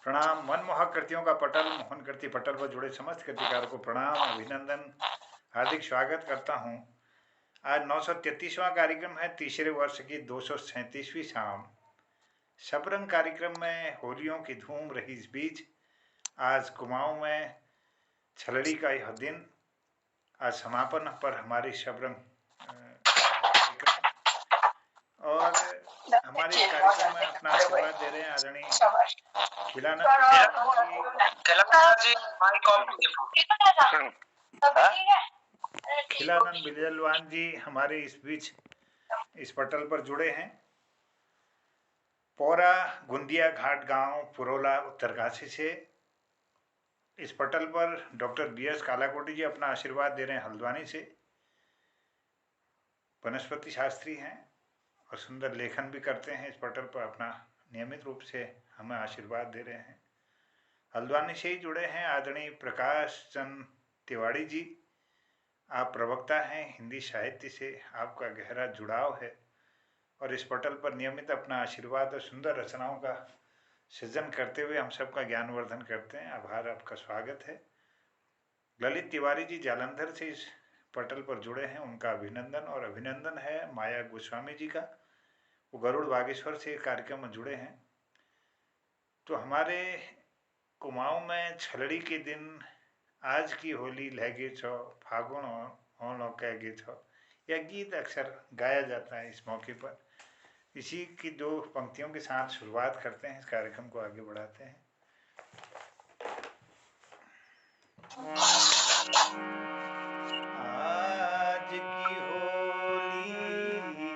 प्रणाम। मनमोहक कृतियों का पटल, मोहन कृति पटल पर जुड़े समस्त कृतिकारों को प्रणाम, अभिनंदन, हार्दिक स्वागत करता हूँ। आज 933वां कार्यक्रम है, तीसरे वर्ष की 237वीं शाम। शबरंग कार्यक्रम में होलियों की धूम रही। इस बीच आज कुमाऊं में छलड़ी का यह दिन, आज समापन पर हमारी शबरंग कार्यक्रम, और हमारे इस कार्यक्रम में अपना आशीर्वाद दे रहे हैं आदरणीय खिलानंद बिजलवान जी हमारे इस बीच इस पटल पर जुड़े हैं। पौरा गुंदिया घाट गांव पुरोला उत्तरकाशी से इस पटल पर डॉक्टर BS कालाकोटी जी अपना आशीर्वाद दे रहे हैं। हल्द्वानी से वनस्पति शास्त्री हैं और सुंदर लेखन भी करते हैं। इस पटल पर अपना नियमित रूप से हमें आशीर्वाद दे रहे हैं। हल्द्वानी से ही जुड़े हैं आदरणीय प्रकाश चंद तिवाड़ी जी। आप प्रवक्ता हैं हिंदी साहित्य से, आपका गहरा जुड़ाव है और इस पटल पर नियमित अपना आशीर्वाद और सुंदर रचनाओं का सृजन करते हुए हम सबका ज्ञानवर्धन करते हैं। आभार, आपका स्वागत है। ललित तिवारी जी जालंधर से इस पटल पर जुड़े हैं, उनका अभिनंदन। और अभिनंदन है माया गोस्वामी जी का, वो गरुड़ बागेश्वर से कार्यक्रम में जुड़े हैं। तो हमारे कुमाऊं में छलड़ी के दिन आज की होली लहगे छो फागुन होनो कहगे छो, यह गीत अक्सर गाया जाता है इस मौके पर। इसी की दो पंक्तियों के साथ शुरुआत करते हैं, इस कार्यक्रम को आगे बढ़ाते हैं। आज की होली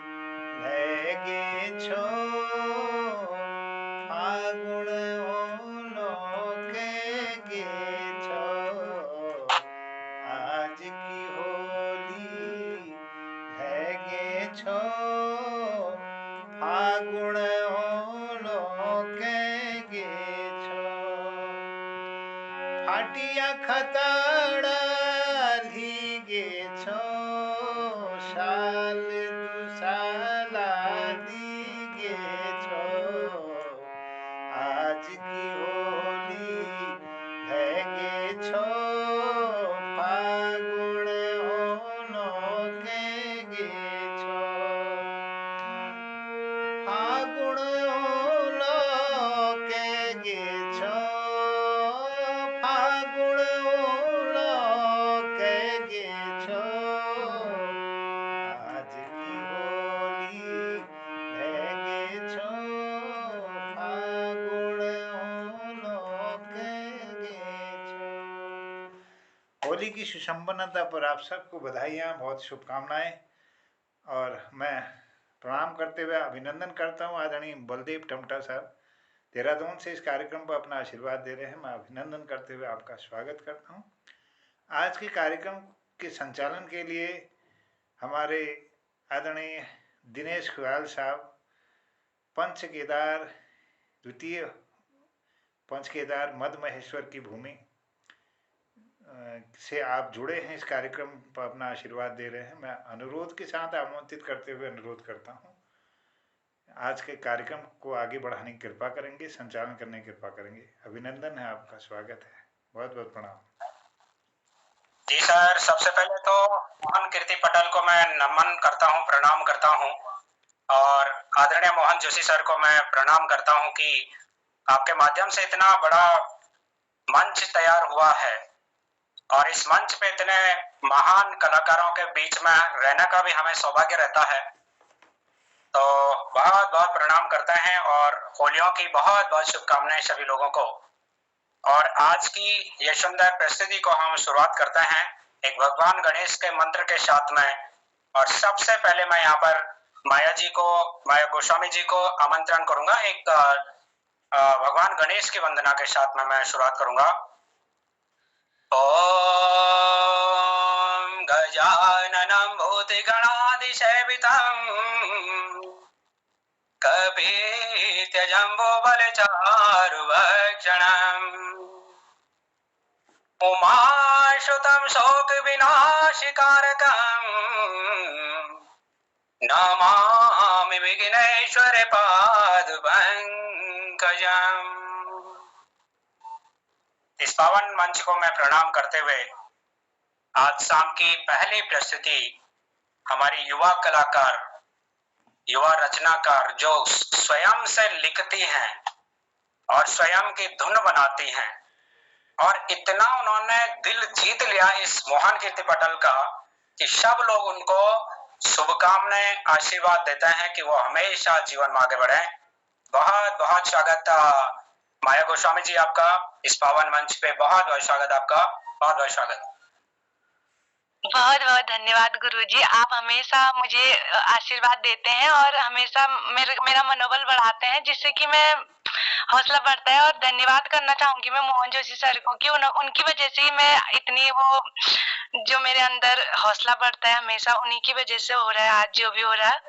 लहगे छो फागुन होनो कहगे छो, आज की होली लहगे छो फागुन होनो कहगे छो, फाटिया खताड़ा लीगे छो साल दुसाला दीगे छो, आज की होली लहगे छो फागुन होनो कहगे छो, फागुन होनो कहगे छो, फागुन होनो कहगे छो, आज की होली लहगे छो फागुन होनो कहगे छो। होली की सुसंपन्नता पर आप सबको बधाइयाँ, बहुत शुभकामनाएं। और मैं प्रणाम करते हुए अभिनंदन करता हूँ आदरणीय बलदेव टमटा साहब देहरादून से इस कार्यक्रम पर अपना आशीर्वाद दे रहे हैं। मैं अभिनंदन करते हुए आपका स्वागत करता हूँ। आज के कार्यक्रम के संचालन के लिए हमारे आदरणीय दिनेश खुयाल साहब, पंच केदार द्वितीय पंच केदार मध्य महेश्वर की भूमि से आप जुड़े हैं, इस कार्यक्रम पर अपना आशीर्वाद दे रहे हैं। मैं अनुरोध के साथ आमंत्रित करते हुए अनुरोध करता हूँ, आज के कार्यक्रम को आगे बढ़ाने की कृपा करेंगे, संचालन करने की कृपा करेंगे। अभिनंदन है, आपका स्वागत है, बहुत बहुत प्रणाम। जी सर, सबसे पहले तो मोहन कीर्ति पटेल को मैं नमन करता हूँ, प्रणाम करता हूँ, और आदरणीय मोहन जोशी सर को मैं प्रणाम करता हूँ कि आपके माध्यम से इतना बड़ा मंच तैयार हुआ है और इस मंच पे इतने महान कलाकारों के बीच में रहने का भी हमें सौभाग्य रहता है। तो बहुत बहुत प्रणाम करते हैं और होलियों की बहुत बहुत शुभकामनाएं सभी लोगों को। और आज की ये सुंदर प्रस्तुति को हम शुरुआत करते हैं एक भगवान गणेश के मंत्र के साथ में। और सबसे पहले मैं यहाँ पर माया गोस्वामी जी को आमंत्रण करूंगा। एक भगवान गणेश की वंदना के साथ में मैं शुरुआत करूंगा। ओम गजाननं भूतिगणाधिसेवितं कपित्यजम्बोबलचारुभक्षणम् उमाश्रुतं शोकविनाशकारकम् नमामि विघ्नेश्वरपादपङ्कजम्। इस पावन मंच को मैं प्रणाम करते हुए आज शाम की पहली प्रस्तुति हमारी युवा कलाकार, युवा रचनाकार जो स्वयं से लिखती हैं और स्वयं की धुन बनाती हैं, और इतना उन्होंने दिल जीत लिया इस मोहन कीर्ति पटेल का कि सब लोग उनको शुभकामनाएं, आशीर्वाद देते हैं कि वो हमेशा जीवन में आगे बढ़े। बहुत बहुत स्वागत माया गोस्वामी जी आपका इस पावन मंच पे, बहुत बहुत स्वागत आपका, बहुत बहुत स्वागत। बहुत बहुत धन्यवाद गुरुजी, आप हमेशा मुझे आशीर्वाद देते हैं और हमेशा मेरा मनोबल बढ़ाते हैं, जिससे कि मैं हौसला बढ़ता है। और धन्यवाद करना चाहूंगी मैं मोहन जोशी सर को कि उनकी वजह से ही मैं इतनी वो जो मेरे अंदर हौसला बढ़ता है हमेशा उन्हीं की वजह से हो रहा है आज जो भी हो रहा है।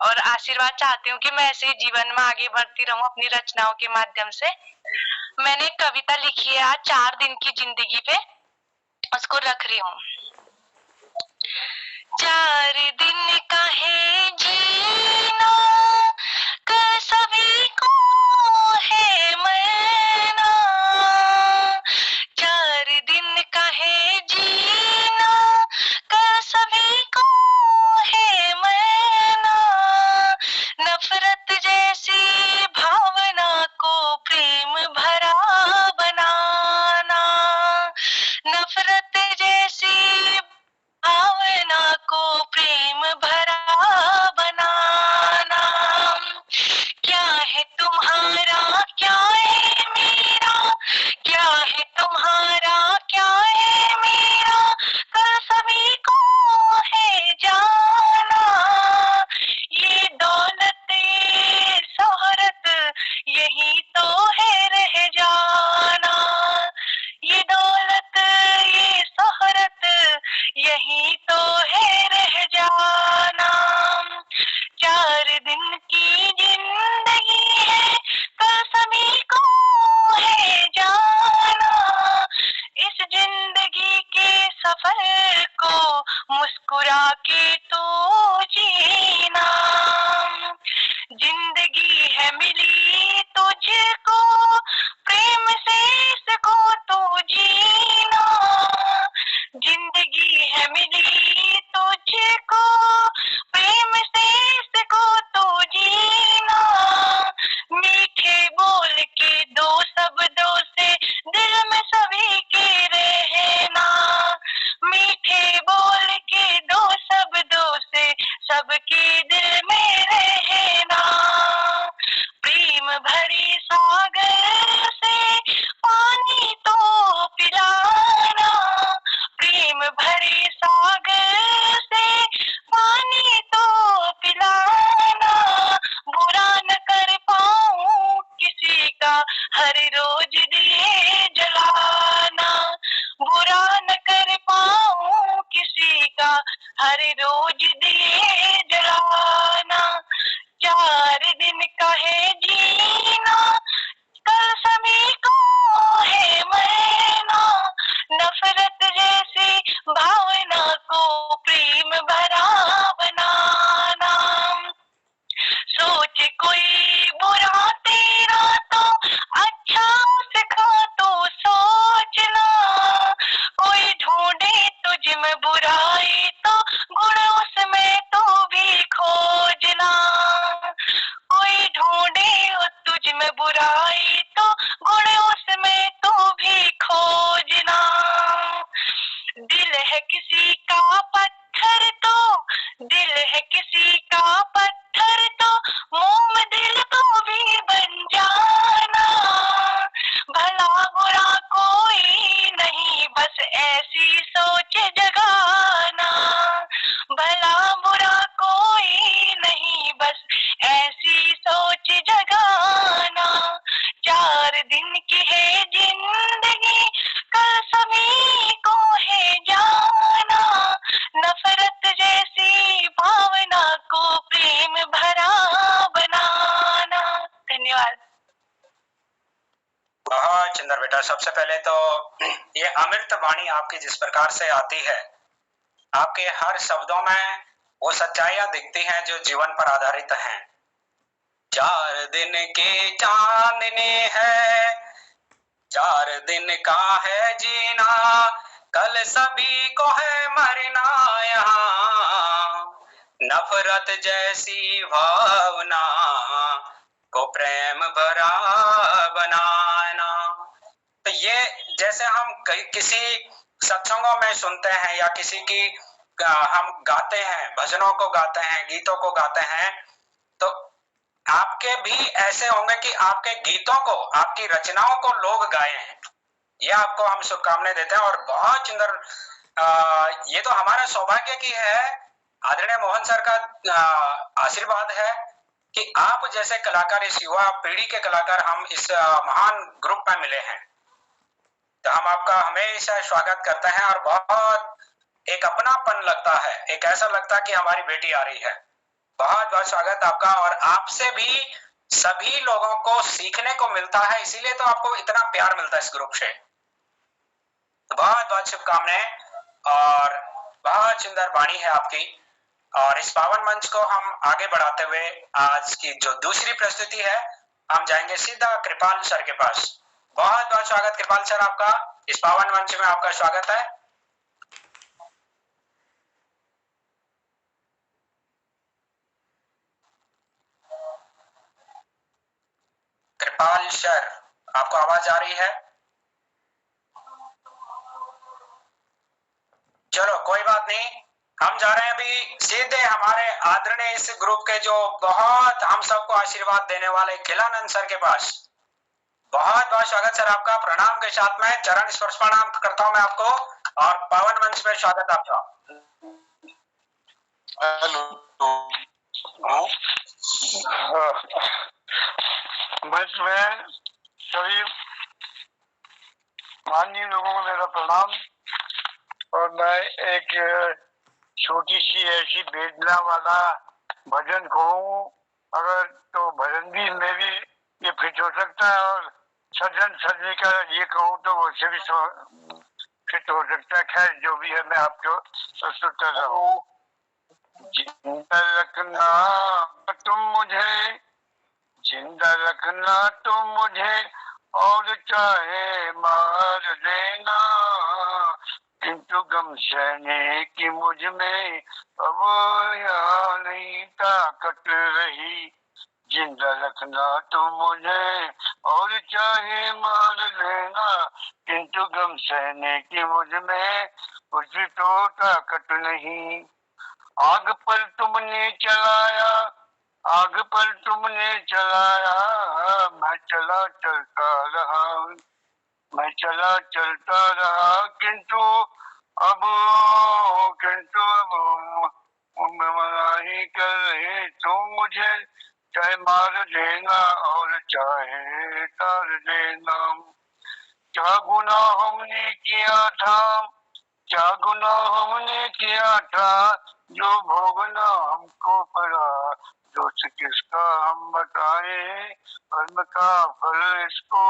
और आशीर्वाद चाहती हूँ कि मैं ऐसे ही जीवन में आगे बढ़ती रहूं अपनी रचनाओं के माध्यम से। मैंने एक कविता लिखी है आज 4 दिन की जिंदगी पे, उसको रख रही हूँ। 4 दिन का है जीना, कल सभी को है मरना। 4 दिन का है जीना, कल सभी को है मरना। नफरत जैसी भावना को प्रेम भरा बनाना, नफरत जैसी भावना को प्रेम भरा बनाना। क्या है तुम्हारा, क्या है मेरा, क्या है तुम्हारा, क्या है मेरा, कल सभी को है जाना। ये दौलत ये शोहरत यही तो है रह जाना। ये दौलत ये शोहरत यही तो है रह जाना। 4 दिन की जिंदगी है, कल सभी को है जाना। इस जिंदगी के सफर को मुस्कुरा के तो जीना। जिंदगी है मिली तुझको, प्रेम से इसको तो जीना। जिंदगी है मिली तुझको, प्रेम से इसको तो जीना। मीठे बोल के दो शब्दों से दिल में सभी के रहना। मीठे बोल के दो शब्दों से सबके दिल में रहना। प्रेम भरे सागर से पानी तो पिलाना। प्रेम भरे सागर से पानी तो पिलाना। बुरा न कर पाऊं किसी का हर रोज दिए जलाना। बुरा न कर पाऊं किसी का हर रोज दिए जलाना। 4 दिन का है जीना, कल सभी को है मरना। नफरत जैसी भावना को प्रेम भरा बनाना। सोच कोई बुरा तेरा तो अच्छा उसका तो सोचना। कोई ढूंढे तुझ में बुराई तो गुण उसमें तो भी खोजना। कोई ढूंढे तुझ में बुराई तो गुण उसमें तो भी खोजना। दिल है किसी का पत्थर तो, दिल है किसी का पत्थर तो मोम दिल को भी बन जाना। भला बुरा कोई नहीं बस ऐसी सोच जगाना। भला बुरा कोई नहीं बस ऐसी सोच जगाना। 4 दिन की है जिंदगी, कल सभी को है जाना। नफरत जैसी भावना को प्रेम भरा बनाना। धन्यवाद। बहुत सुंदर बेटा। सबसे पहले तो ये अमृत वाणी आपकी जिस प्रकार से आती है, आपके हर शब्दों में वो सच्चाइयां दिखती हैं जो जीवन पर आधारित हैं। 4 दिन की चांदनी है, 4 दिन का है जीना, कल सभी को है मरना, यहाँ नफरत जैसी भावना को प्रेम भरा बनाना। तो ये जैसे हम किसी सत्संगों में सुनते हैं या किसी की हम गाते हैं, भजनों को गाते हैं, गीतों को गाते हैं, तो आपके भी ऐसे होंगे कि आपके गीतों को, आपकी रचनाओं को लोग गाए हैं। ये आपको हम शुभकामनाएं देते हैं और बहुत सुंदर, ये तो हमारा सौभाग्य की है, आदरणीय मोहन सर का आशीर्वाद है कि आप जैसे कलाकार, इस युवा पीढ़ी के कलाकार हम इस महान ग्रुप में मिले हैं। तो हम आपका हमेशा स्वागत करते हैं और बहुत एक अपनापन लगता है, एक ऐसा लगता है कि हमारी बेटी आ रही है। बहुत बहुत स्वागत आपका, और आपसे भी सभी लोगों को सीखने को मिलता है, इसीलिए तो आपको इतना प्यार मिलता है इस ग्रुप से। तो बहुत बहुत शुभकामनाएं और बहुत सुंदर वाणी है आपकी। और इस पावन मंच को हम आगे बढ़ाते हुए आज की जो दूसरी प्रस्तुति है, हम जाएंगे सीधा कृपाल सर के पास। बहुत बहुत स्वागत कृपाल सर आपका, इस पावन मंच में आपका स्वागत है। कृपाल सर, आपको आवाज आ रही है? चलो कोई बात नहीं, हम जा रहे हैं अभी सीधे हमारे आदरणीय इस ग्रुप के जो बहुत हम सबको आशीर्वाद देने वाले खिलानंद सर के पास। बहुत बहुत स्वागत सर आपका, प्रणाम के साथ में चरण स्पर्श प्रणाम करता हूं मैं आपको, और पावन मंच में स्वागत आपका। मंच में सभी माननीय लोगों को मेरा प्रणाम। और मैं एक छोटी सी ऐसी वेदना वाला भजन कहूँ अगर, तो भजन भी में भी ये फिट हो सकता है, और सज्जन सज्जनी का ये कहूँ तो वैसे भी फिट हो सकता है। खैर जो भी है, मैं आपको प्रस्तुत कर रहा हूँ। जिंदा रखना तुम मुझे, जिंदा रखना तुम मुझे, और चाहे मार देना, किंतु गम सहने की मुझ में अब यहाँ नहीं ताकत रही। जिंदा रखना तुम मुझे, और चाहे मार देना, किंतु गम सहने की मुझ में कुछ तो ताकत नहीं। आग पर तुमने चलाया, आग पर तुमने चलाया, मैं चला चलता रहा, मैं चला चलता रहा, किंतु अब मनाही कर रहे तुम मुझे, चाहे मार देना और चाहे तार देना। क्या गुनाह हमने किया था, क्या गुनाह हमने किया था, जो भोगना हमको पड़ा, दोष किसका हम बताएं, कर्म का फल इसको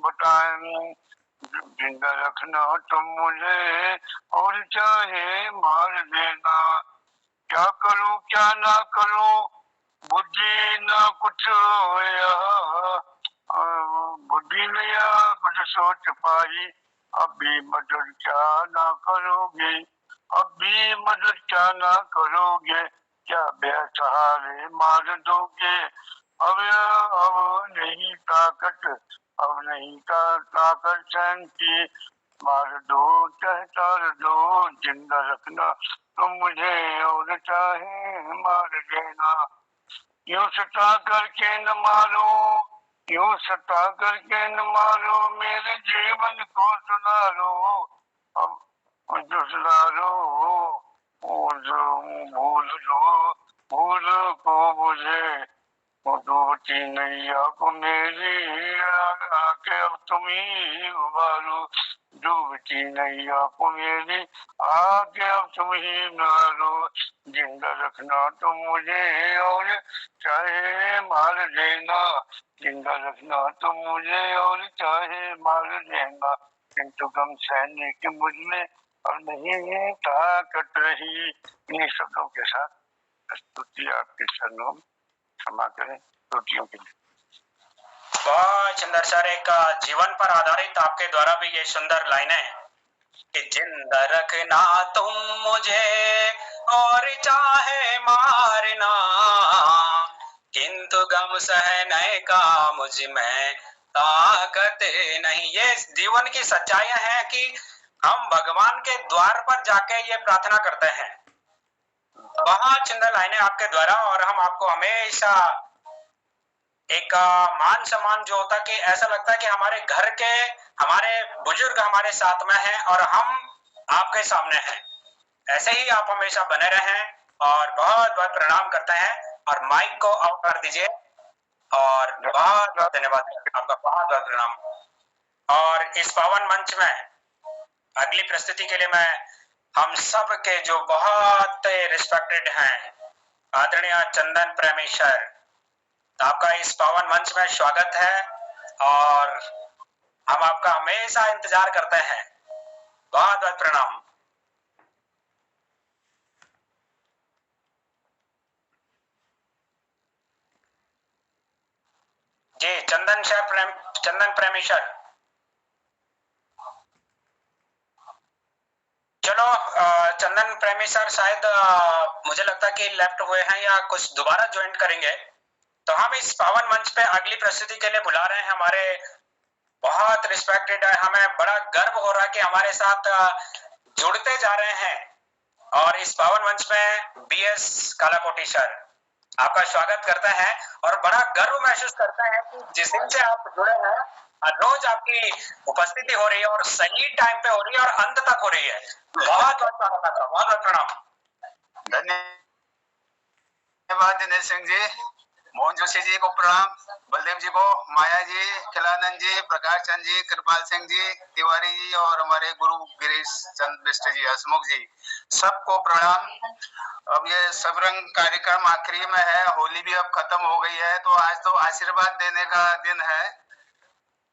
बताएं। जिंदा रखना तुम मुझे, और चाहे मार देना। क्या करूं क्या ना करूं, बुद्धि ना कुछ बुद्धि में या कुछ सोच पाई, अब भी मदद क्या ना करोगे, अब भी मदद क्या ना करोगे, क्या बेसहारे मार दोगे। अब नहीं ताकत, अब नहीं ताकत सहन की, मार दो चाहे तार दो, जिंदा रखना तुम मुझे, और चाहे मार देना। यूं सता करके न मारो, यूं सता करके न मारो, मेरे जीवन को सुधारो, अब जो सुधारो, भूल को मुझे, डूबती नैया को मेरी, आके अब तुम ही उबारो, डूबती नैया को मेरी, आके अब तुम ही मारो। जिंदा रखना तुम मुझे, और चाहे मार देना, जिंदा रखना तुम मुझे, और चाहे मार देना, किंतु गम सहने की मुझ में अब नहीं ताकत रही। इन्हीं शब्दों के साथ स्तुति आपके चरणों, क्षमा करें त्रुटियों के लिए। बहुत चंदर सर, एक जीवन पर आधारित आपके द्वारा भी ये सुंदर लाइनें कि जिंदा रखना तुम मुझे और चाहे मारना, किंतु गम सहने का मुझ में ताकत नहीं। ये जीवन की सच्चाइयां हैं कि हम भगवान के द्वार पर जाके ये प्रार्थना करते हैं। बहुत सुंदर लाइनें आपके द्वारा, और हम आपको हमेशा एक मान सम्मान जो होता है कि ऐसा लगता है कि हमारे घर के हमारे बुजुर्ग हमारे साथ में हैं और हम आपके सामने हैं। ऐसे ही आप हमेशा बने रहें, और बहुत बहुत प्रणाम करते हैं। और माइक को ऑफ कर दीजिए, और बहुत बहुत धन्यवाद आपका, बहुत बहुत प्रणाम। और इस पावन मंच में अगली प्रस्तुति के लिए मैं हम सब के जो बहुत रिस्पेक्टेड हैं, आदरणीय चंदन प्रेमी सर, आपका इस पावन मंच में स्वागत है, और हम आपका हमेशा इंतजार करते हैं। बहुत बहुत प्रणाम। जी चंदन प्रेमी सर, चलो चंदन प्रेमी सर शायद मुझे लगता है कि लेफ्ट हुए हैं या कुछ दोबारा ज्वाइन करेंगे, तो हम इस पावन मंच पे अगली प्रस्तुति के लिए बुला रहे हैं हमारे बहुत रिस्पेक्टेड है। हमें बड़ा गर्व हो रहा है कि हमारे साथ जुड़ते जा रहे हैं। और इस पावन मंच में BS कालाकोटी सर आपका स्वागत करते हैं, और बड़ा गर्व महसूस करते हैं कि जिस दिन से आप जुड़े हैं रोज आपकी उपस्थिति हो रही है, और सही टाइम पे हो रही है, और अंत तक हो रही है। बहुत बहुत स्वागत आपका, बहुत बहुत प्रणाम। धन्यवाद दिनेश सिंह जी, मोहन जोशी जी को प्रणाम, बलदेव जी को, माया जी, खिलानंद जी, प्रकाश चंद जी, कृपाल सिंह जी, तिवारी जी, और हमारे गुरु गिरीश चंद बिष्ट जी, हसमुख जी, सबको प्रणाम। अब ये सबरंग कार्यक्रम आखिरी में है, होली भी अब खत्म हो गई है, तो आज तो आशीर्वाद देने का दिन है।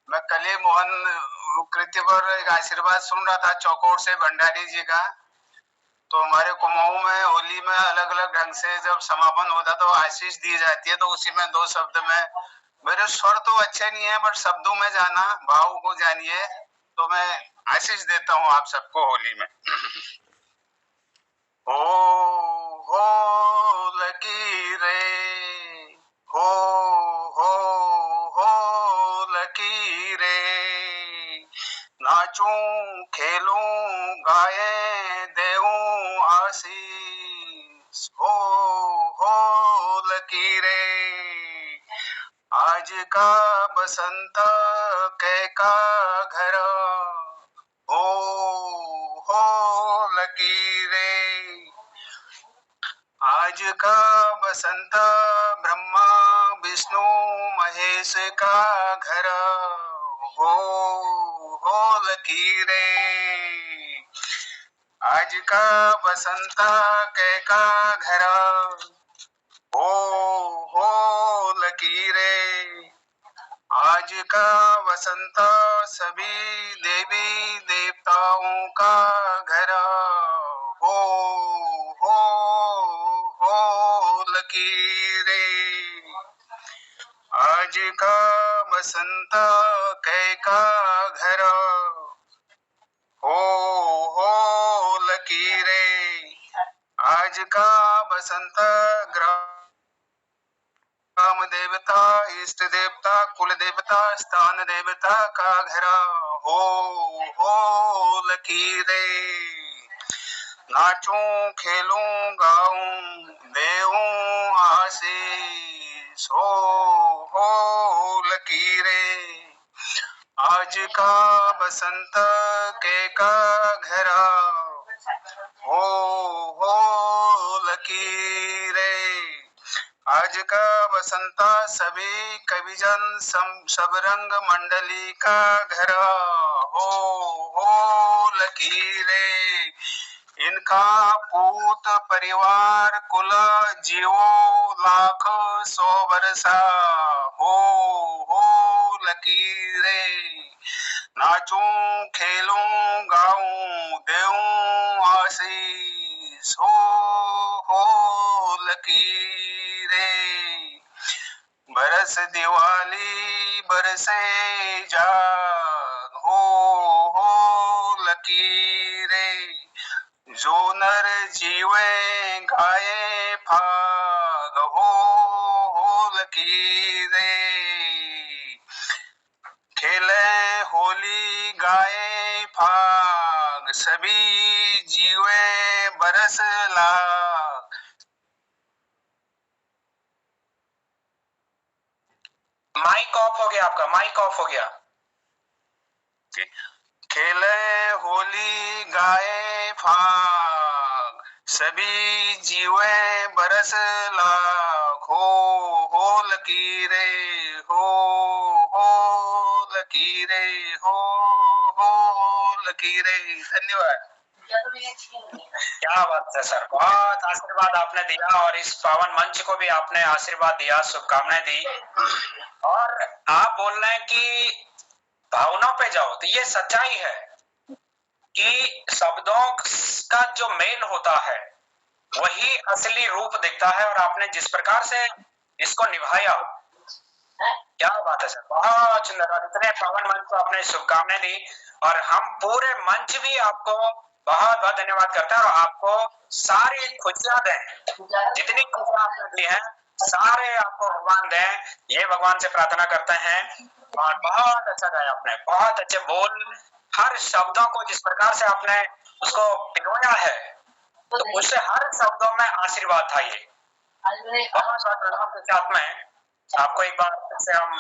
मैं कल ही मोहन कृति पर एक आशीर्वाद सुन रहा था चौकोर से भंडारी जी का, तो हमारे कुमाऊं में होली में अलग अलग ढंग से जब समापन होता तो आशीष दी जाती है, तो उसी में 2 शब्द में, मेरे स्वर तो अच्छे नहीं है बट शब्दों में जाना, भाव को जानिए, तो मैं आशीष देता हूं आप सबको होली में। हो लकीरे, हो लकीरे, नाचूं खेलूं गाए देऊं आशीष, हो लकीरे, आज का बसंत के का घर, हो लकीरे, आज का बसंत ब्रह्मा विष्णु महेश का घर, हो लकीरे, आज का बसंत के का घर, हो लकीरे, आज का वसंत सभी देवी देवताओं का घर, हो लकीरे, आज का बसंत कै का घर, हो लकीरे, आज का बसंत ग्राम देवता, इष्ट देवता, कुल देवता, स्थान देवता का घर, हो लकीरे, नाचूं खेलूं गाऊं देऊं आशीष, हो लकीरे, आज का बसंत के का घर, हो लकीरे, आज का बसंता सभी कविजन सब रंग मंडली का घर, हो लकीरे, इनका पूत परिवार कुल जीवो लाख 100 वर्षा, हो लकीरे, नाचूं खेलूं गाऊं देऊं आशीष, हो लकीरे, बरस दिवाली बरसे जाग हो लकीरे, जो नर जीवे गाए फाग हो लकीरे, खेले होली गाए फाग, सभी जीवे बरस लाग। माइक ऑफ हो गया आपका, माइक ऑफ हो गया। खेले होली गाए फाग, सभी जीवे बरस लाख हो लकीरे, हो लकीरे, हो लकीरे। धन्यवाद। क्या बात है सर, बहुत आशीर्वाद आपने दिया और इस पावन मंच को भी आपने आशीर्वाद दिया, शुभकामनाएं दी। और आप बोल रहे हैं कि भावनाओं पे जाओ, तो ये सच्चाई है कि शब्दों का जो मेल होता है वही असली रूप दिखता है। और आपने जिस प्रकार से इसको निभाया, क्या बात है सर, बहुत सुंदर। और इतने पावन मंच को आपने शुभकामनाएं दी और हम पूरे मंच भी आपको बहुत बहुत धन्यवाद करते हैं। और आपको सारी खुशियां दें, जितनी खुशियां आपने दी हैं सारे आपको भगवान दें, ये भगवान से प्रार्थना करते हैं। और बहुत अच्छा गाया आपने, बहुत अच्छे बोल, हर शब्दों को जिस प्रकार से आपने उसको पिरोया है, तो उससे हर शब्दों में आशीर्वाद था। ये बहुत बहुत प्रणाम के साथ में आपको एक बार फिर से हम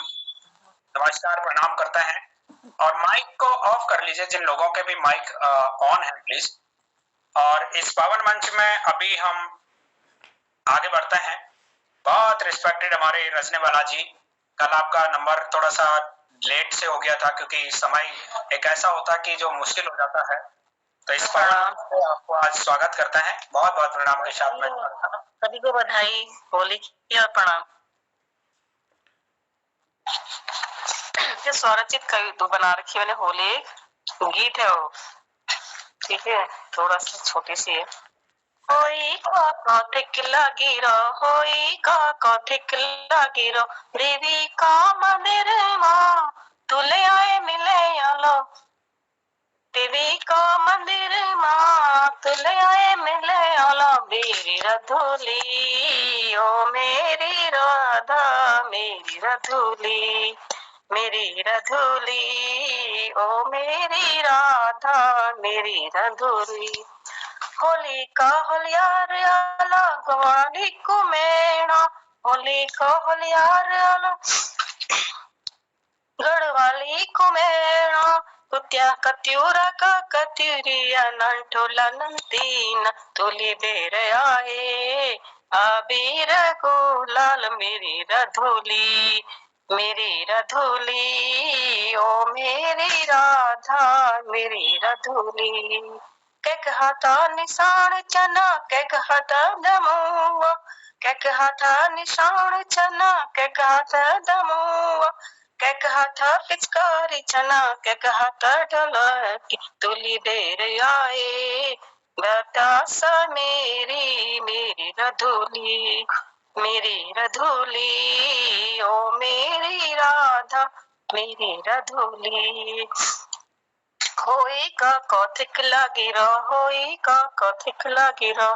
नमस्कार प्रणाम करते हैं। और माइक को ऑफ कर लीजिए, जिन लोगों के भी माइक ऑन है प्लीज। और इस पावन मंच में अभी हम आगे बढ़ते हैं। बहुत रिस्पेक्टेड हमारे रजने वाला जी, कल आपका नंबर थोड़ा सा लेट से हो गया था क्योंकि समय एक ऐसा होता है कि जो मुश्किल हो जाता है। तो इस पावन से आपको आज स्वागत करते हैं, बहुत बहुत प्रणाम के साथ में। सभी को बधाई होली की और प्रणाम। स्वरचित कविता बना रखी मैंने, होली गीत है वो, ठीक है, थोड़ा सा छोटी सी है। होई का कथिक लागी रो, होई का कथिक लागी रो, देवी का मंदिर माँ तुले आए मिले आलो, देवी का मंदिर माँ तुले आए मिले आलो, मेरी रधुली ओ मेरी राधा, मेरी रधुली, मेरी रधुली ओ मेरी राधा, मेरी रधुली। होली का होलियार आला गवाली कुमेणा, होली का होलियार आला गढ़वाली कुमेणा, कुत्या कत्यूरा का कत्यूरिया नंठोला नंतीना, तुली बेर आए आबीर गुलाल, मेरी रधुली, मेरी रधुली ओ मेरी राधा, मेरी रधुली। के कहता निशान चना, के कहता दमुआ, के कहता निशान चना, के कहता दमुआ, के कहता पिचकारी चना, के कहता ढोलकी, तुली देर आए बेटा सा मेरी, मेरी रधुली, मेरी रधुली ओ मेरी राधा, मेरी रधुली। होई का कथिक लागी रो, होई का कथिक लागी रो,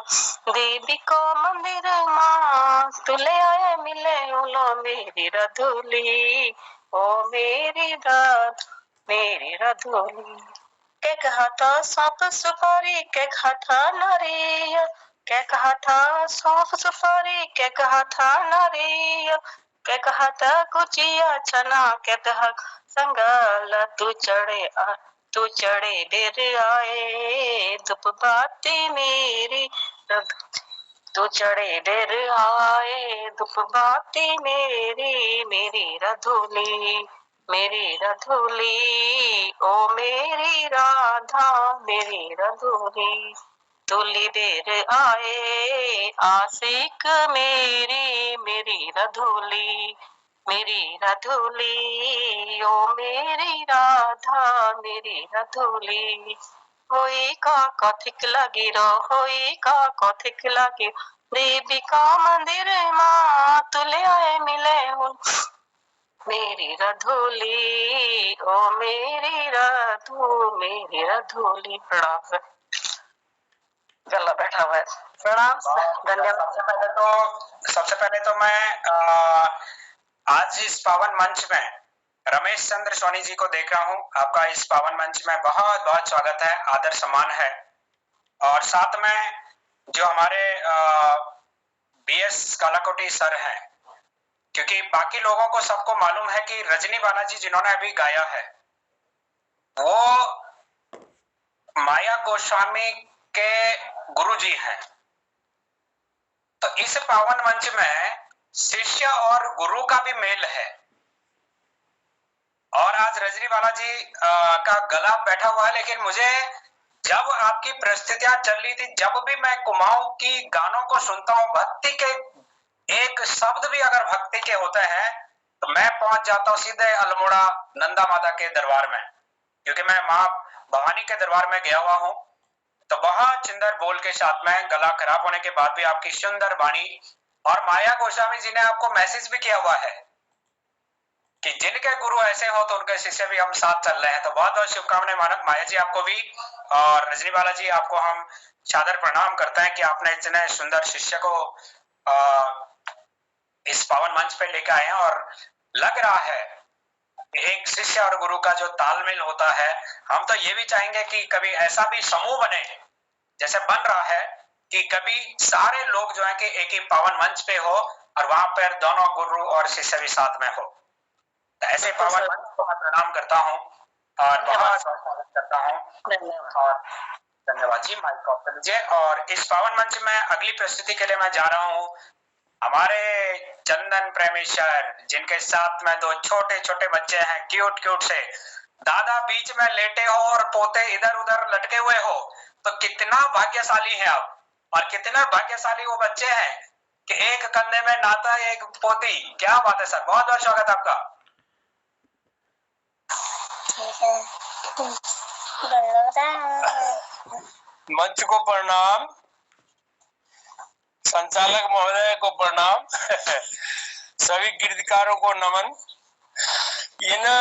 देवी को मंदिर माँ तुले आए मिले उलो, मेरी रधुली ओ मेरी राधा, मेरी रधुली। के कहता सौंफ सुपारी, के कहता नारियल, के कहता सौंफ सुपारी, के कहता नारियल, के कहता कुचिया चना, के कहा संगल तू चढ़े देर आए धूप बाती मेरी, तू चढ़े देर आए धूप बाती मेरी, मेरी रधुली, मेरी रधुली ओ मेरी राधा, मेरी रधुली। तुली देर आए आशिक मेरी, मेरी रधुली, मेरी रधुली ओ मेरी राधा, मेरी रधुली। होई का कथिक लगी रो, होई का कथिक लगी, देवी का मंदिर माँ तुले आए मिले हूँ, मेरी रधोली, ओ मेरी रधू, मेरी रधोली। प्रणाम सर, गला बैठा हुआ है। प्रणाम सर, धन्यवाद। सबसे पहले तो मैं आज इस पावन मंच में रमेश चंद्र सोनी जी को देख रहा हूँ। आपका इस पावन मंच में बहुत बहुत स्वागत है, आदर सम्मान है। और साथ में जो हमारे BS कालाकोटी सर हैं, क्योंकि बाकी लोगों को सबको मालूम है कि रजनी बालाजी जिन्होंने अभी गाया है वो माया गोस्वामी के गुरुजी हैं। तो इस पावन मंच में शिष्य और गुरु का भी मेल है। और आज रजनी बालाजी का गला बैठा हुआ है, लेकिन मुझे जब आपकी परिस्थितियां चल रही थी, जब भी मैं कुमाऊं की गानों को सुनता हूं, भक्ति के एक शब्द भी अगर भक्ति के होते हैं तो मैं पहुंच जाता हूं सीधे अल्मोड़ा नंदा माता के दरबार में, क्योंकि मैं मां भवानी के दरबार में गया हुआ हूं। तो बहुत सुंदर बोल के साथ में गला खराब होने के बाद भी आपकी सुंदर वाणी, और माया गोस्वामी जी ने आपको मैसेज भी किया हुआ है कि जिनके गुरु ऐसे हो तो उनके शिष्य भी हम साथ चल रहे हैं। तो बहुत बहुत शुभकामनाएं माया जी आपको भी, और रजनी बाला जी आपको हम सादर प्रणाम करते हैं कि आपने इतने सुंदर शिष्य को इस पावन मंच पे लेकर आए हैं। और लग रहा है एक शिष्य और गुरु का जो तालमेल होता है, हम तो ये भी चाहेंगे कि कभी ऐसा भी समूह बने जैसे बन रहा है कि कभी सारे लोग जो है कि एक ही पावन मंच पे हो और वहां पर दोनों गुरु और शिष्य भी साथ में हो। तो ऐसे पावन मंच को मैं प्रणाम करता हूँ और बहुत स्वागत करता हूँ। और धन्यवाद जी, माइक ऑफ कर लीजिए। और इस पावन मंच में अगली प्रस्तुति के लिए मैं जा रहा हूँ हमारे चंदन प्रेमेश्वर, जिनके साथ में दो छोटे छोटे बच्चे हैं, क्यूट क्यूट से। दादा बीच में लेटे हो और पोते इधर उधर लटके हुए हो, तो कितना भाग्यशाली है आप, और कितना भाग्यशाली वो बच्चे हैं कि एक कंधे में नाता एक पोती। क्या बात है सर, बहुत बहुत स्वागत आपका। मंच को प्रणाम, संचालक महोदय को प्रणाम, सभी कीर्तिकारों को नमन। ये ना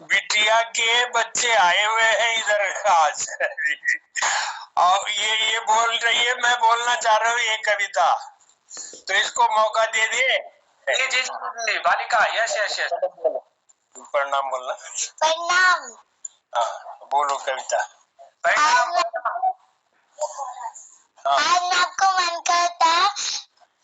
बिटिया के बच्चे आए हुए हैं इधर आज और ये बोल रही है, मैं बोलना चाह रहा हूँ ये कविता, तो इसको मौका दे दिए। जी जी जी, बालिका, यस यस यस। प्रणाम बोलना। प्रणाम। हाँ बोलो कविता। प्रणाम। आज मैं आपको मन करता है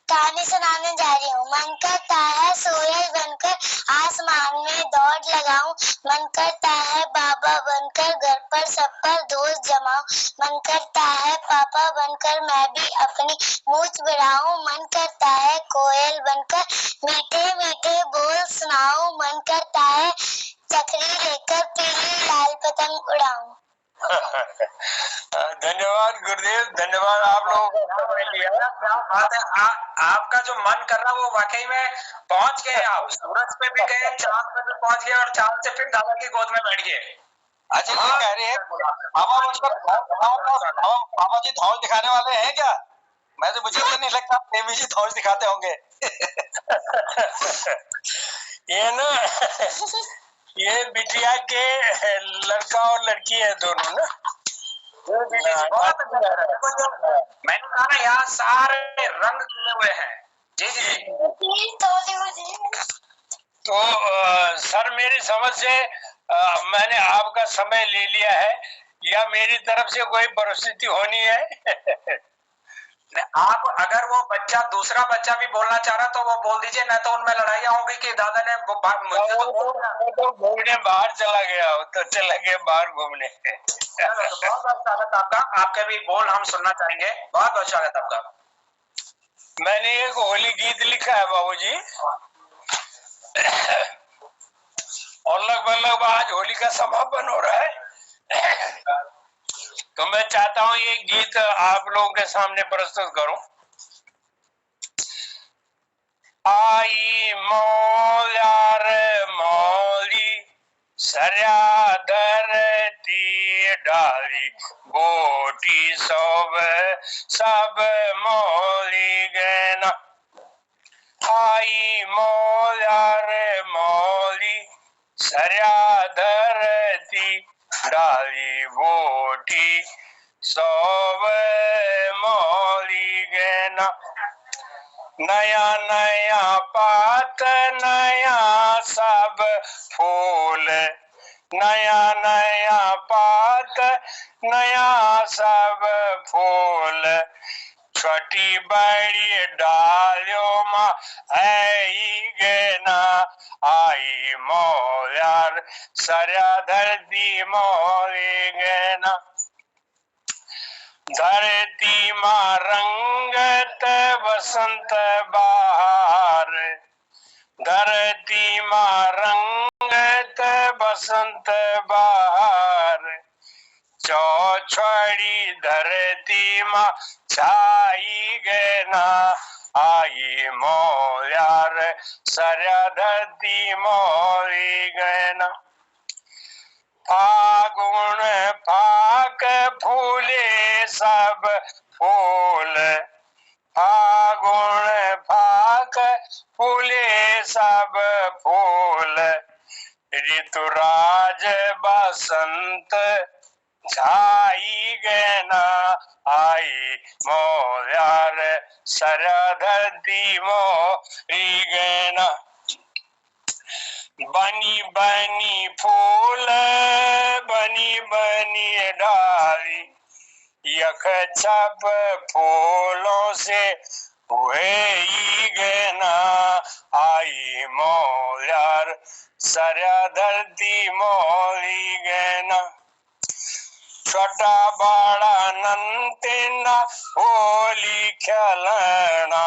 कहानी सुनाने जा रही हूँ। मन करता है सूरज बनकर आसमान में दौड़ लगाऊं, मन करता है बाबा बनकर घर पर सब पर दोस्त जमाऊं, मन करता है पापा बनकर मैं भी अपनी मूंछ बढ़ाऊं, मन करता है कोयल बनकर मीठे मीठे बोल सुनाऊं, मन करता है चकरी लेकर पीली लाल पतंग उड़ाऊं। धन्यवाद गुरुदेव, धन्यवाद आप लोगों को समय लिया। क्या बात है, आपका जो मन कर रहा वो वाकई में पहुंच गए। आप सूरज पे भी गए, चांद पे भी पहुंच गए, और चांद से फिर दादा की गोद में बैठ गए। अच्छा जी, कह रहे हैं बाबा जी धौंस दिखाने वाले हैं क्या? मैं तो मुझे तो नहीं लगता प्रेमी जी धौंस दिखाते होंगे। ये ना ये बिटिया के लड़का और लड़की है दोनों ना। बहुत अच्छा लग रहा है। मैंने कहा ना यहाँ सारे रंग खिले हुए हैं। जी जी तो सर मेरी समझ से मैंने आपका समय ले लिया है, या मेरी तरफ से कोई परिस्थिति होनी है? आप अगर वो बच्चा दूसरा बच्चा भी बोलना चाह रहा तो वो बोल दीजिए, नहीं तो उनमें लड़ाइयाँ होगी कि दादा ने मुझे तो घूमने बाहर चला गया, तो चला गया बाहर घूमने। बहुत बहुत स्वागत आपका, आपके भी बोल हम सुनना चाहेंगे। बहुत बहुत स्वागत आपका। मैंने एक होली गीत लिखा है बाबूजी, और लगभग आज होली का समापन हो रहा है, तो मैं चाहता हूँ ये गीत आप लोगों के सामने प्रस्तुत करूं। आई मौलार मौली सरया धरती डाली, बोटी सब मौली गना। आई मौलार मौली सरया धरती डाली बोटी सोव मौली गना नया नया पात नया सब फूल नया नया पात नया सब फूल छोटी बड़ी डालियों में है गना आई मौलार सरया धरती मौली गना धरती माँ रंगत बसंत बहार धरती माँ रंगत बसंत बहार चौछड़ी धरती माँ छाई गना आई मौलार सरया धरती मौली गना फागुन फाक फूले सब फूल फागुन फाक फूले सब फूल ऋतुराज बसंत छाई गना आई मौलार सरया धरती मौली गना बनी बनी फूल बनी बनी डाली यख छप फूलों से हुए गना आई मौलार सरया धरती मौली गना छोटा बड़ा नंतना होली खेलना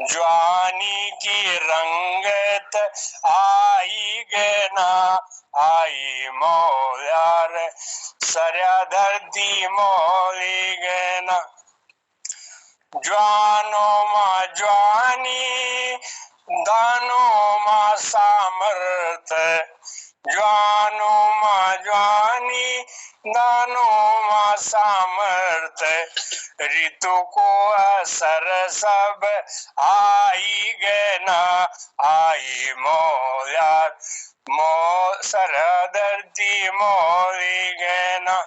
जवानी की रंगत आई गना आई मौलार सरया धरती मौली गना जवानों माँ जवानी दानों माँ सामर्थ जवानों माँ जवानी दानों माँ सामर्थ ऋतु को असर सब आई गना आई मौलार सरया धरती मौली गना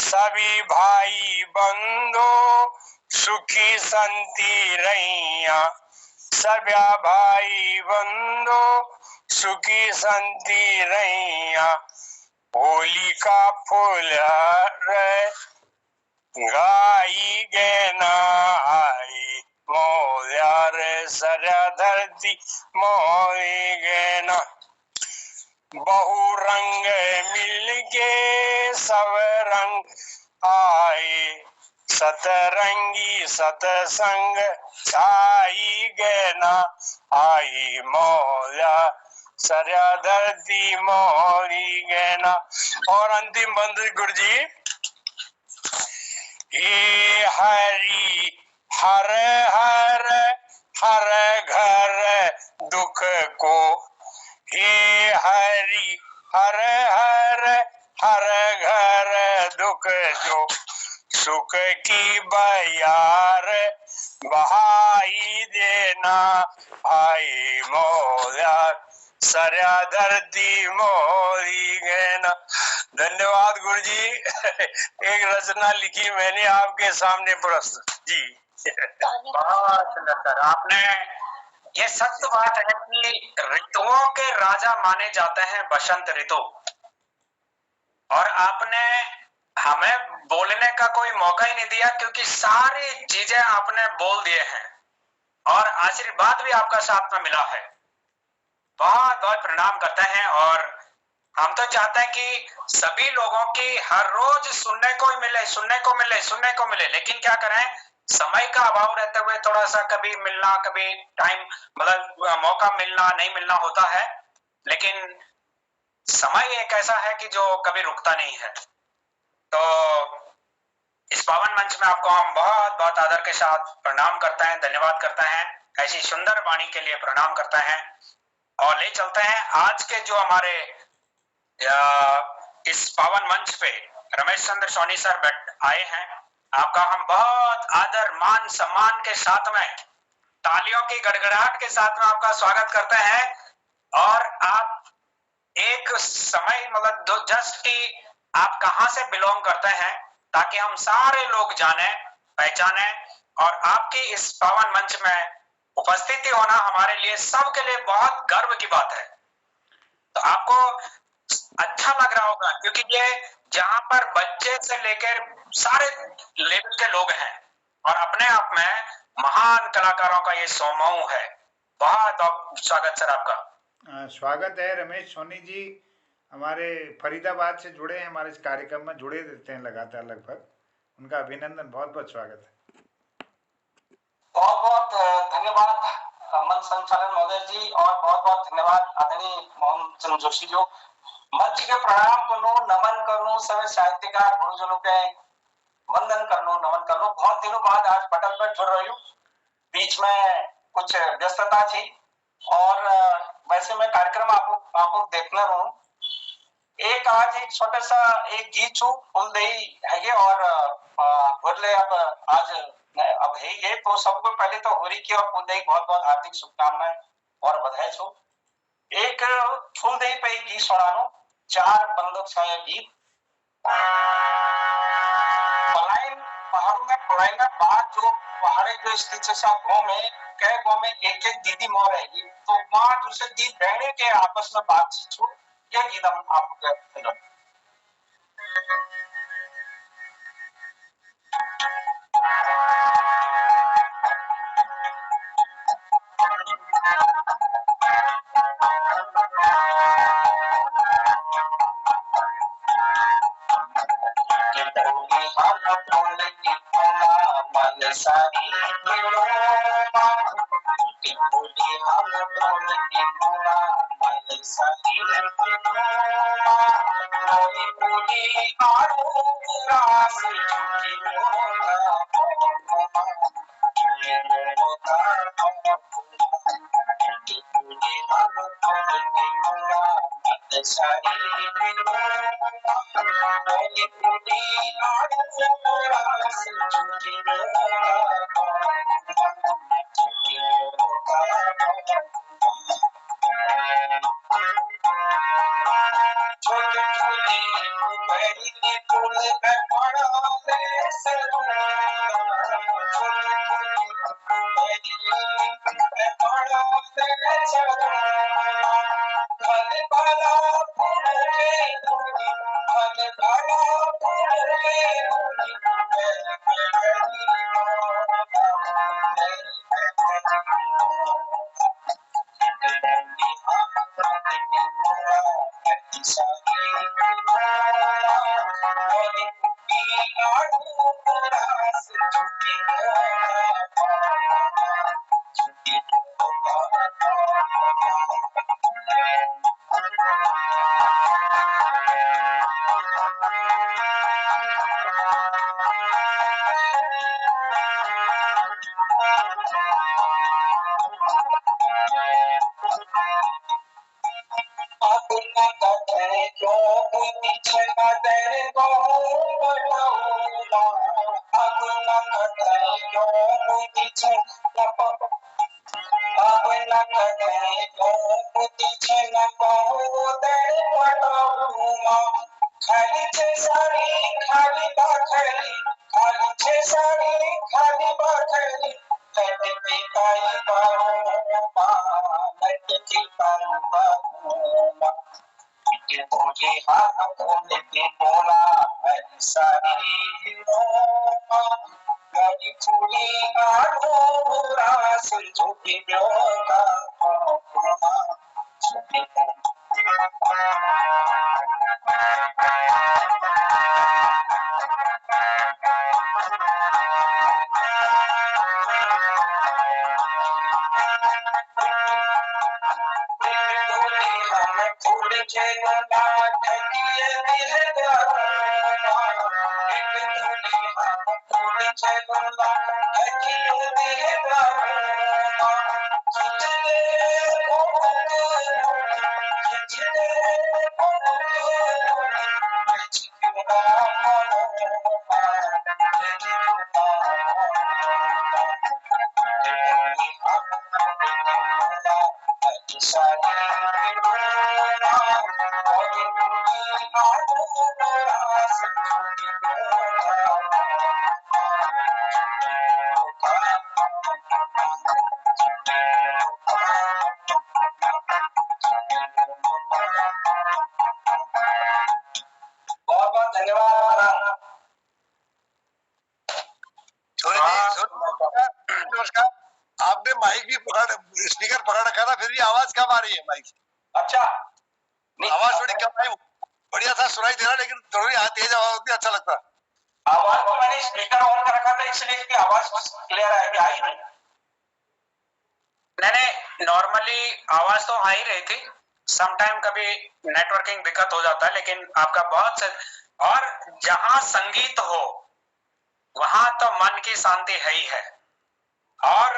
सभी भाई बंधो सुखी संती रैया सभ्या भाई बंधो सुखी संती रैया होली का फूल गाई गना आई मौलार सरया धरती मौली गना बहु रंग मिलके सब रंग आए सतरंगी सतसंग छाई गना आई मौला सरया धरती मौली गना। और अंतिम बंद गुरु जी, ये हरि हर हर हर घर दुख को, ये हरि हर हर हर घर दुख जो, सुख की बयार बहाई देना आई मौला सरया धरती मौली गना। धन्यवाद गुरु जी। एक रचना लिखी मैंने आपके सामने प्रस्तुत जी। बहुत सुंदर सर, आपने ये सत्य बात है कि ऋतुओं के राजा माने जाते हैं बसंत ऋतु, और आपने हमें बोलने का कोई मौका ही नहीं दिया क्योंकि सारी चीजें आपने बोल दिए हैं और आशीर्वाद भी आपका साथ में मिला है। बहुत बहुत प्रणाम करते हैं। और हम तो चाहते हैं कि सभी लोगों की हर रोज सुनने को मिले, सुनने को मिले, सुनने को मिले, लेकिन क्या करें, समय का अभाव रहते हुए थोड़ा सा कभी मिलना, कभी टाइम मतलब मौका मिलना नहीं मिलना होता है, लेकिन समय एक ऐसा है कि जो कभी रुकता नहीं है। तो इस पावन मंच में आपको हम बहुत बहुत आदर के साथ प्रणाम करते हैं, धन्यवाद करते हैं, ऐसी सुंदर वाणी के लिए प्रणाम करते हैं। और ले चलते हैं आज के जो हमारे इस पावन मंच पे रमेश चंद्र सोनी सर आए हैं। आपका हम बहुत आदर मान सम्मान के साथ में तालियों की गड़गड़ाहट के साथ में आपका स्वागत करते हैं। और आप एक समय मतलब दो जस्ट की आप कहां से बिलोंग करते हैं, ताकि हम सारे लोग जाने पहचाने। और आपकी इस पावन मंच में उपस्थिति होना हमारे लिए सबके लिए बहुत गर्व की बात है। तो आपको अच्छा लग रहा होगा, क्योंकि ये जहां पर बच्चे से लेकर सारे लेवल के लोग हैं और अपने आप में महान कलाकारों का ये समूह है। बहुत स्वागत सर आपका। स्वागत है। रमेश सोनी जी हमारे फरीदाबाद से जुड़े हैं, हमारे इस कार्यक्रम में जुड़े रहते हैं लगातार लगभग। उनका अभिनंदन, बहुत बहुत स्वागत है। बहुत बहुत धन्यवाद मंच संचालन महोदय जी, और बहुत बहुत धन्यवाद आदरणीय मोहन चंद्र जोशी जो मंच के प्रणाम करो, नमन करो, सभी साहित्यकार गुरुजनों के वंदन करनो, नमन करनो। बहुत दिनों बाद आज पटल पर जुड़ रही हूँ, बीच में कुछ व्यस्तता थी और वैसे मैं कार्यक्रम आपको देखना रहूं। एक आज एक छोटा सा एक गीत छू फुलदेही है और बोले अब आज अब है ये तो सबको पहले तो होली की और फुलदेही बहुत बहुत हार्दिक शुभकामनाएं और बधाई छू। एक फुलदेही पे एक गीत सुनानो, चार बंदूक छाया गीत। पहाड़ों में पढ़ाई में बात जो पहाड़े जो स्थित गाँव में कई गाँव में एक एक दीदी मोर रहेगी, तो वहाँ दूसरे दी बहने के आपस में बातचीत छो, यह गीत हम आपको बहुत बहुत धन्यवाद। नमस्कार। आपने माइक भी स्पीकर पकड़ रखा था, फिर भी आवाज कम आ रही है माइक। अच्छा, आवाज थोड़ी कम आई, बढ़िया था, सुनाई दे रहा, लेकिन थोड़ी तेज आवाज होती अच्छा लगता। आवाज को मैंने स्पीकर ऑन कर रखा था, इसलिए कि आवाज क्लियर है कि आई नहीं? नहीं, नॉर्मली आवाज तो आ ही रही थी। समटाइम कभी नेटवर्किंग दिक्कत हो जाता है, लेकिन आपका बहुत से, और जहां संगीत हो वहां तो मन की शांति है ही है। और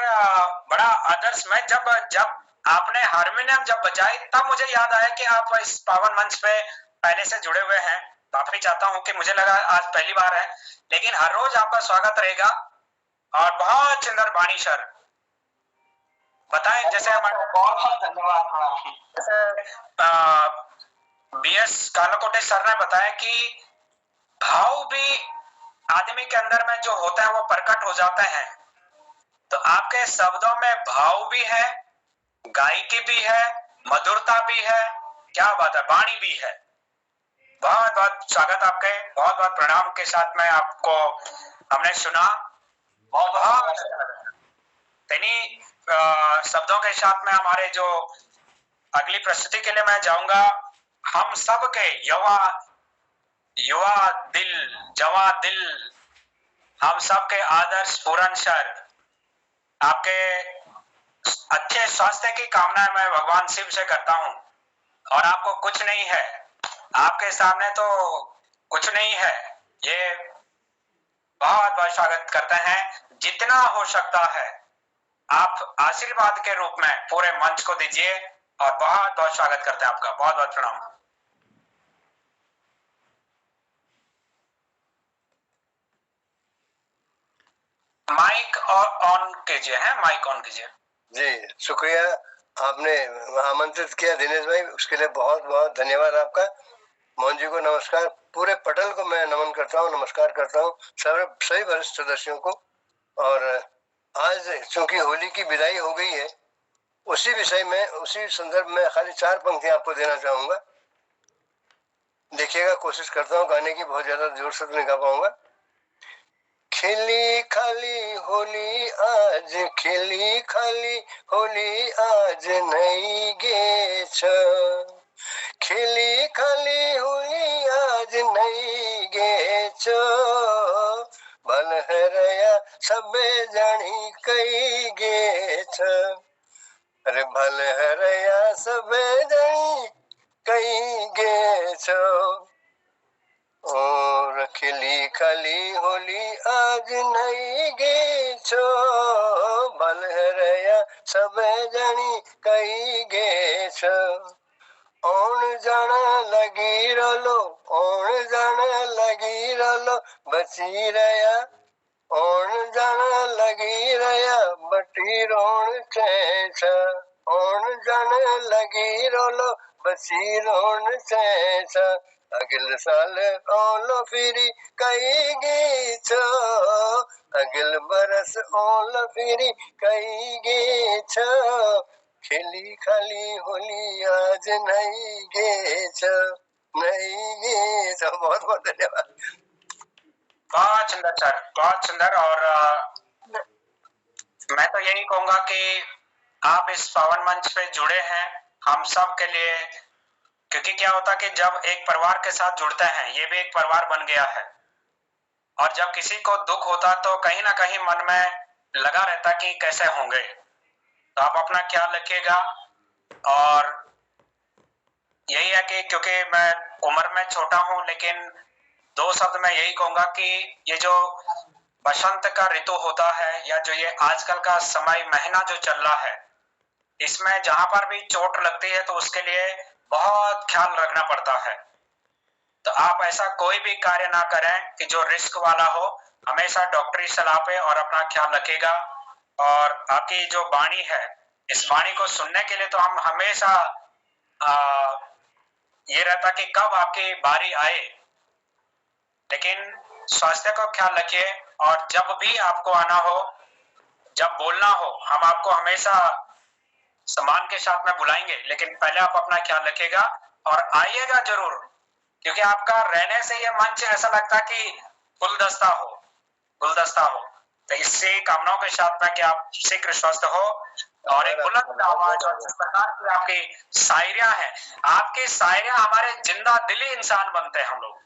बड़ा आदर्श में जब आपने हारमोनियम जब बजाई, तब मुझे याद आया कि आप इस पावन मंच पे पहले से जुड़े हुए हैं। माफी चाहता हूं कि मुझे लगा आज पहली बार है, लेकिन हर रोज आपका स्वागत रहेगा। और बहुत सुंदर बाणी सर बताएं, जैसे हमारे बहुत धन्यवाद। BS कालाकोटे सर ने बताया कि भाव भी आदमी के अंदर में जो होता है वो प्रकट हो जाते हैं। तो आपके शब्दों में भाव भी है, गायकी भी है, मधुरता भी है, क्या बात है, वाणी भी है। बहुत बहुत स्वागत आपके, बहुत बहुत प्रणाम के साथ में आपको हमने सुना। बहुत इन्हीं शब्दों के साथ में हमारे जो अगली प्रस्तुति के लिए मैं जाऊंगा। हम सब के युवा दिल, जवा दिल, हम सब के आदर्श पूरन सर, आपके अच्छे स्वास्थ्य की कामना मैं भगवान शिव से करता हूं। और आपको कुछ नहीं है, आपके सामने तो कुछ नहीं है। ये बहुत बहुत स्वागत करते हैं। जितना हो सकता है आप आशीर्वाद के रूप में पूरे मंच को दीजिए, और बहुत बहुत स्वागत करते हैं आपका। बहुत बहुत प्रणाम। माइक और ऑन कीजिए, है माइक ऑन कीजिए। जी शुक्रिया, आपने आमंत्रित किया दिनेश भाई, उसके लिए बहुत बहुत धन्यवाद आपका। मोहन जी को नमस्कार, पूरे पटल को मैं नमन करता हूँ, नमस्कार करता हूँ सभी वरिष्ठ सदस्यों को। और आज चूंकि होली की विदाई हो गई है, उसी विषय में, उसी संदर्भ में खाली 4 पंक्तियां आपको देना चाहूंगा। देखिएगा, कोशिश करता हूँ गाने की, बहुत ज्यादा जोर से तो नहीं गा पाऊंगा। खिली खाली होली आज, खिली खाली होली आज नहीं गे छ, खिली खाली होली आज नहीं गे छ, भल हरया सबे जानी कई गे छ, अरे भल हरया सबे जानी कई गे छ, और खिली खाली होली आज नहीं गे छो, भल हरया सब जनी कई गे छो, ओण जान लगी रलो, ओण जान लगी रलो बची रया, ओण जान लगी रया बटी रोण चैछ, ओण जान लगी रलो बची रोण चैछ, अगल साल ओलो फिरी कई गे छो, अगल बरस ओलो फिरी कई गे छो, खिली खाली होली आज नहीं गे छो, नहीं गे छो। बहुत बहुत धन्यवाद। बहुत सुंदर सर, बहुत सुंदर। और मैं तो यही कहूंगा कि आप इस पावन मंच पे जुड़े हैं हम सब के लिए, क्योंकि क्या होता कि जब एक परिवार के साथ जुड़ते हैं, ये भी एक परिवार बन गया है। और जब किसी को दुख होता तो कहीं ना कहीं मन में लगा रहता कि कैसे होंगे। तो आप अपना ख्याल रखिएगा। और यही है कि क्योंकि मैं उम्र में छोटा हूं, लेकिन 2 शब्द मैं यही कहूंगा कि ये जो बसंत का ऋतु होता है, या जो ये आजकल का समय महीना जो चल रहा है, इसमें जहां पर भी चोट लगती है तो उसके लिए बहुत ख्याल रखना पड़ता है। तो आप ऐसा कोई भी कार्य ना करें कि जो रिस्क वाला हो। हमेशा डॉक्टरी सलाह पे और अपना ख्याल रखिएगा। और आपकी जो वाणी है, इस वाणी को सुनने के लिए तो हम हमेशा ये रहता कि कब आपकी बारी आए। लेकिन स्वास्थ्य को ख्याल रखिए, और जब भी आपको आना हो, जब बोलना हो, हम आपको हमेशा सम्मान के साथ में बुलाएंगे, लेकिन पहले आप अपना ख्याल रखिएगा और आइएगा जरूर, क्योंकि आपका रहने से ये मंच ऐसा लगता है कि गुलदस्ता हो। तो इससे कामनाओं के साथ में कि आप शीघ्र स्वस्थ हो, और एक बुलंद आवाज और जिस प्रकार की आपकी शायरियां हैं, आपकी शायरियां हमारे जिंदा दिली इंसान बनते हैं हम लोग।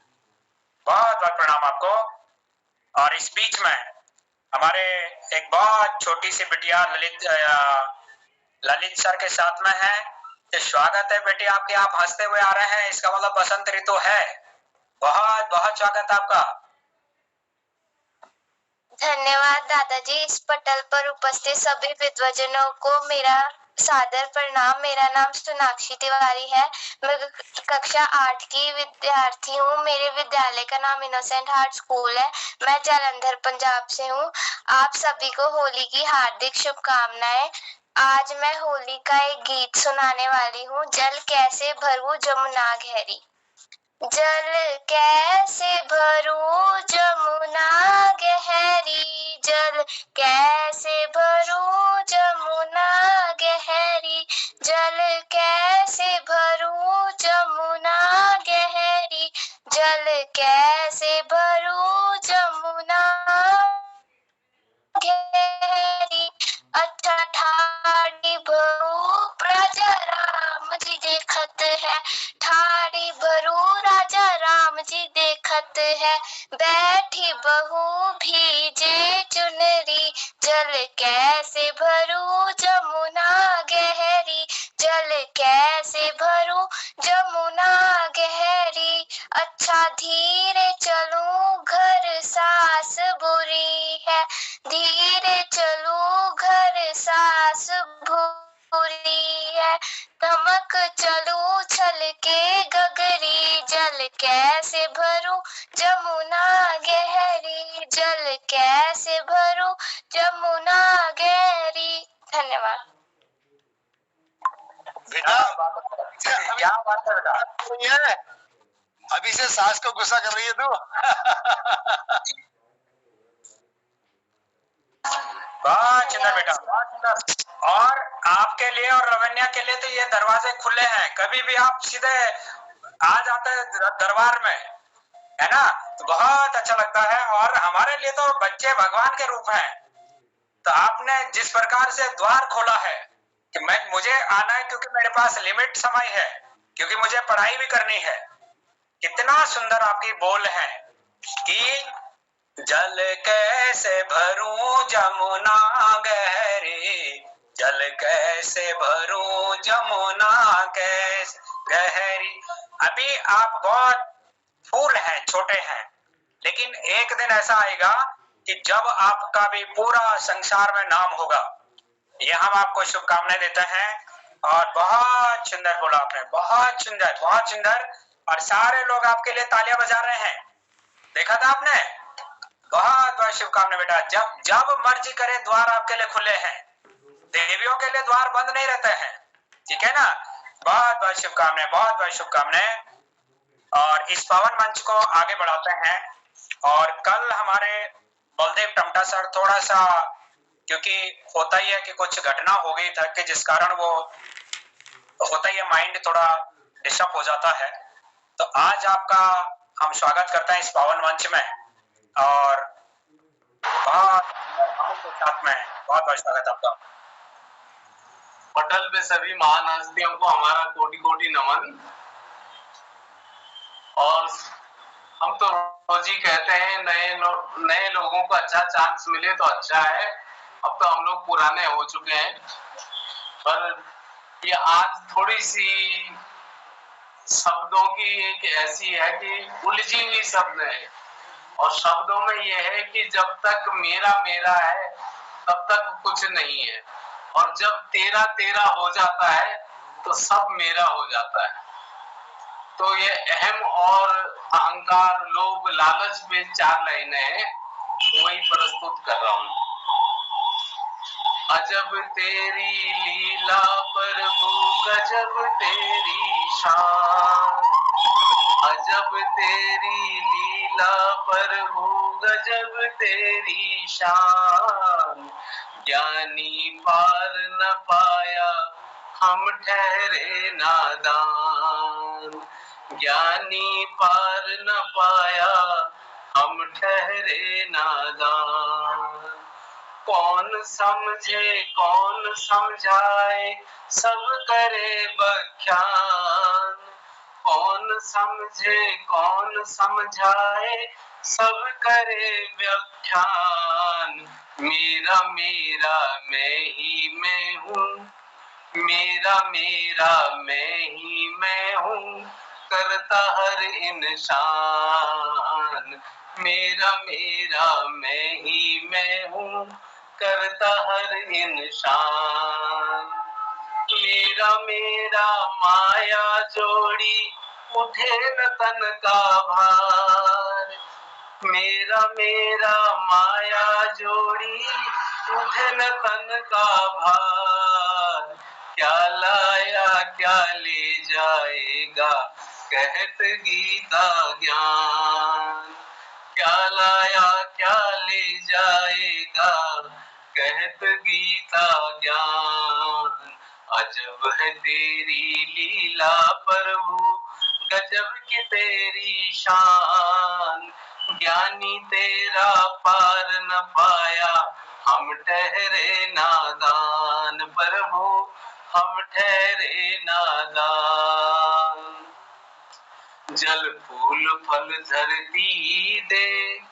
बहुत बहुत प्रणाम आपको। और इस बीच में हमारे एक बहुत छोटी सी बिटिया ललित सर के साथ में है। तो स्वागत है बेटी आपके, आप हंसते हुए आ रहे हैं, इसका मतलब बसंत ऋतु है। बहुत बहुत स्वागत आपका। धन्यवाद दादाजी। इस पटल पर उपस्थित सभी विद्वजनों को मेरा सादर प्रणाम। मेरा नाम सोनाक्षी तिवारी है। मैं कक्षा 8 की विद्यार्थी हूँ। मेरे विद्यालय का नाम इनोसेंट हार्ट स्कूल है। मैं जालंधर पंजाब से हूँ। आप सभी को होली की हार्दिक शुभकामनाएं। आज मैं होली का एक गीत सुनाने वाली हूँ। जल कैसे भरूं जमुना गहरी। जल कैसे भरूं जमुना गहरी, जल कैसे भरूं जमुना गहरी, जल कैसे भरूं जमुना गहरी, जल कैसे भरूं जमुना गहरी। अच्छा ठाड़ी भरूं राजा राम जी देखत है, ठाड़ी भरूं राजा राम जी देखत है। बैठी बहू भीजे चुनरी, जल कैसे भरूं जमुना गहरी, जल कैसे भरूं जमुना गहरी। अच्छा धीरे चलूं घर सास बुरी है, धीरे चलूं घर सास बुरी है। तमक चलूं छल के गगरी, जल कैसे भरूं जमुना गहरी, जल कैसे भरूं जमुना गहरी। धन्यवाद। बेटा क्या बात है बेटा, अभी से सास को गुस्सा कर रही है तू। बहुत सुंदर बेटा, बहुत सुंदर। और आपके लिए और रवन्या के लिए तो ये दरवाजे खुले हैं, कभी भी आप सीधे आ जाते हैं दरबार में, है ना। तो बहुत अच्छा लगता है। और हमारे लिए तो बच्चे भगवान के रूप हैं। तो आपने जिस प्रकार से द्वार खोला है कि मुझे आना है, क्योंकि मेरे पास लिमिट समय है, क्योंकि मुझे पढ़ाई भी करनी है। कितना सुंदर आपकी बोल है कि जल कैसे भरूं जमुना गहरी, जल कैसे भरूं जमुना कैसे गहरी। अभी आप बहुत फूल हैं, छोटे हैं, लेकिन एक दिन ऐसा आएगा कि जब आपका भी पूरा संसार में नाम होगा। ये हम आपको शुभकामनाएं देते हैं। और बहुत सुंदर बोला आपने, बहुत सुंदर, बहुत सुंदर। और सारे लोग आपके लिए तालियां बजा रहे हैं, देखा था आपने। बहुत बहुत शुभकामनाएं बेटा। जब जब मर्जी करे द्वार आपके लिए खुले हैं, देवियों के लिए द्वार बंद नहीं रहते हैं, ठीक है ना। बहुत बहुत शुभकामनाएं, बहुत बहुत शुभकामनाएं। और इस पावन मंच को आगे बढ़ाते हैं। और कल हमारे बलदेव टमटा सर थोड़ा सा, क्योंकि होता ही है कि कुछ घटना हो गई था कि जिस कारण वो होता ही है, माइंड थोड़ा डिस्टर्ब हो जाता है। तो आज आपका हम स्वागत करते हैं इस पावन मंच में, और बहुत के साथ में बहुत बहुत स्वागत आपका। पटल पे सभी महान हस्तियों को हमारा कोटि कोटि नमन। और हम तो रोज ही कहते हैं नए लोगों को अच्छा चांस मिले तो अच्छा है। अब तो हम लोग पुराने हो चुके हैं, पर ये आज थोड़ी सी शब्दों की एक ऐसी है कि उलझी हुई शब्द है। और शब्दों में ये है कि जब तक मेरा मेरा है तब तक कुछ नहीं है, और जब तेरा तेरा हो जाता है तो सब मेरा हो जाता है। तो ये अहम और अहंकार, लोभ, लालच में 4 लाइनें हैं, वही प्रस्तुत कर रहा हूँ। अजब तेरी लीला प्रभु, गजब तेरी शान, अजब तेरी लीला लीला प्रभु गजब तेरी शान, ज्ञानी पार न पाया हम ठहरे नादान, ज्ञानी पार न पाया हम ठहरे नादान। कौन समझे कौन समझाए सब करे बख्यान, कौन समझे कौन समझाए सब करे व्याख्यान। मेरा मेरा मैं ही मैं हूँ, मेरा मेरा मैं ही मैं हूँ, करता हर इंसान। मेरा मेरा मैं ही मैं हूँ, करता हर इंसान। मेरा मेरा माया जोड़ी उठे न तन का भार, मेरा मेरा माया जोड़ी उठे न तन का भार। क्या लाया क्या ले जाएगा कहत गीता ज्ञान, क्या लाया क्या ले जाएगा कहत गीता ज्ञान। अजब है तेरी लीला प्रभु गजब की तेरी शान, ज्ञानी तेरा पार न पाया हम ठहरे नादान। प्रभु हम ठहरे नादान। जल फूल फल धरती देख,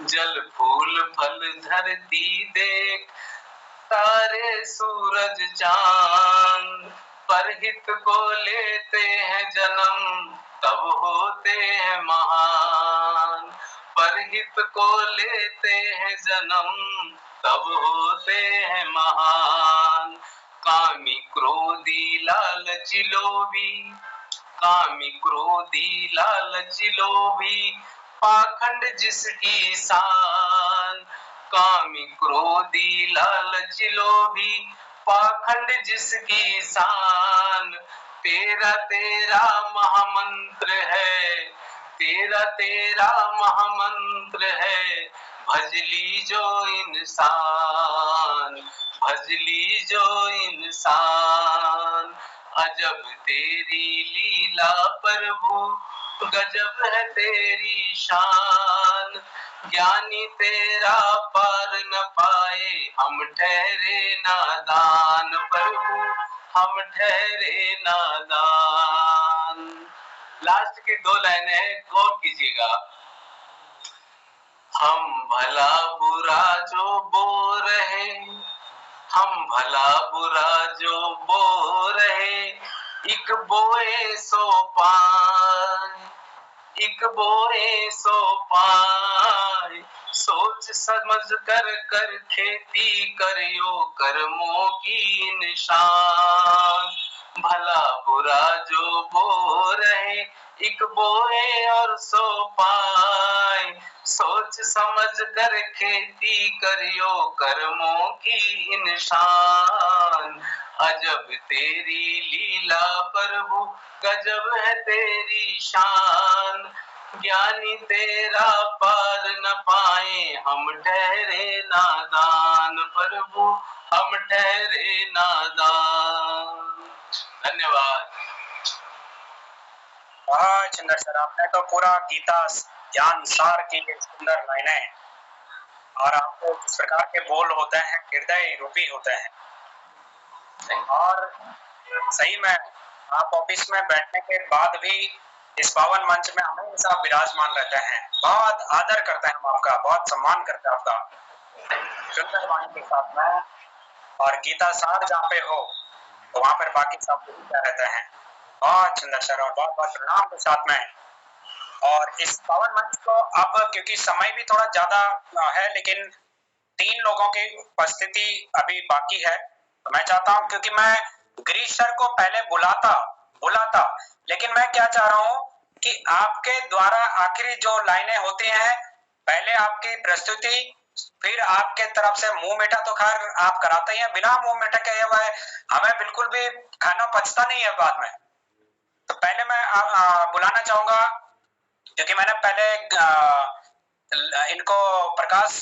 जल फूल फल धरती देख, तारे सूरज चांद परहित को लेते हैं जन्म तब होते हैं महान, परहित को लेते हैं जन्म तब होते हैं महान। कामी क्रोधी लालची लोभी, कामी क्रोधी लालची लोभी, पाखंड जिसकी शान। कामी क्रोधी लालची लोभी, पाखंड जिसकी शान। तेरा तेरा महामंत्र है, तेरा तेरा महामंत्र है, भजली जो इंसान, भजली जो इंसान। अजब तेरी लीला प्रभु गजब है तेरी शान, ज्ञानी तेरा पार न पाए हम ठहरे नादान। प्रभु हम ठहरे नादान। लास्ट की 2 लाइनें गौर कीजिएगा। हम भला बुरा जो बो रहे, हम भला बुरा जो बो रहे, एक बोए सो पाए, एक बोए सो पाए। सोच समझ कर कर खेती करियो कर्मों की निशान। भला बुरा जो बो रहे, एक बोए और सो पाए। सोच समझ कर खेती करियो कर्मों की इंसान। अजब तेरी लीला प्रभु गजब है तेरी शान, ज्ञानी तेरा पार न पाए हम ठहरे नादान। प्रभु हम ठहरे नादान। धन्यवाद। बहुत सुंदर सर, आपने तो पूरा गीता ज्ञान सार की सुंदर लाइनें, और आपको किस प्रकार के बोल होते हैं हृदय रूपी होते हैं। और सही में आप ऑफिस में बैठने के बाद भी इस पावन मंच में हमेशा विराजमान रहते हैं। बहुत आदर करते हैं हम आपका, बहुत सम्मान करते हैं आपका सुंदर वाणी के साथ में। और गीता सार जहाँ पे हो तो वहाँ पर बाकी सब क्या रहते हैं। बहुत सुंदर सर, और बहुत बहुत प्रणाम के साथ में। और इस पावन मंच को अब क्योंकि समय भी थोड़ा ज्यादा है, लेकिन 3 लोगों की उपस्थिति अभी बाकी है, तो मैं चाहता हूं, क्योंकि मैं गिरीश सर को पहले बुलाता, लेकिन मैं क्या चाह रहा हूं कि आपके द्वारा आखिरी जो लाइनें होती हैं, पहले आपकी प्रस्तुति, फिर आपके तरफ से मुंह मीठा तो खैर आप कराते ही हैं, बिना मुंह मीठा के हुए हमें बिल्कुल भी खाना पचता नहीं है बाद में। तो पहले मैं बुलाना चाहूंगा क्योंकि मैंने पहले इनको प्रकाश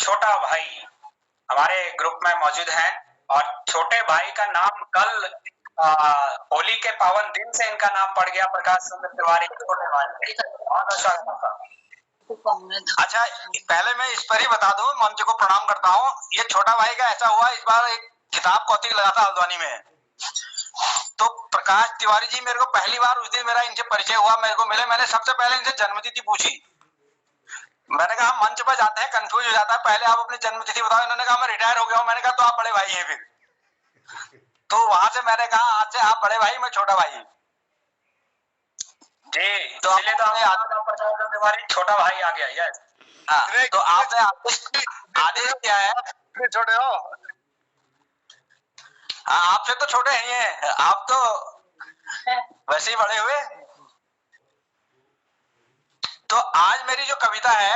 छोटा भाई हमारे ग्रुप में मौजूद हैं और छोटे भाई का नाम कल होली के पावन दिन से इनका नाम पड़ गया प्रकाश चंद्र तिवारी, छोटे भाई। बहुत अच्छा लगा। अच्छा, पहले मैं इस पर ही बता दूं, मंच को प्रणाम करता हूं। ये छोटा भाई का ऐसा हुआ, इस बार एक किताब कौतिक लगा था हल्द्वानी में, तो प्रकाश तिवारी जी मेरे को पहली बार उस दिन मेरा इनसे परिचय हुआ, मेरे को मिले। मैंने सबसे पहले इनसे जन्मतिथि पूछी। मैंने कहा हम मंच पर जाते हैं कंफ्यूज हो जाता है, पहले आप अपनी जन्मतिथि बताओ। इन्होंने कहा मैं रिटायर हो गया हूं। मैंने कहा तो आप बड़े भाई हैं फिर। तो वहां से मैंने कहा आज से आप बड़े भाई, मैं छोटा भाई जी। तो इसलिए तो हमें छोटा भाई आ गया। यस, हाँ। तो आपने आदेश क्या है? छोटे हो। हाँ, आपसे तो छोटे हैं, आप तो वैसे ही बड़े हुए। तो आज मेरी जो कविता है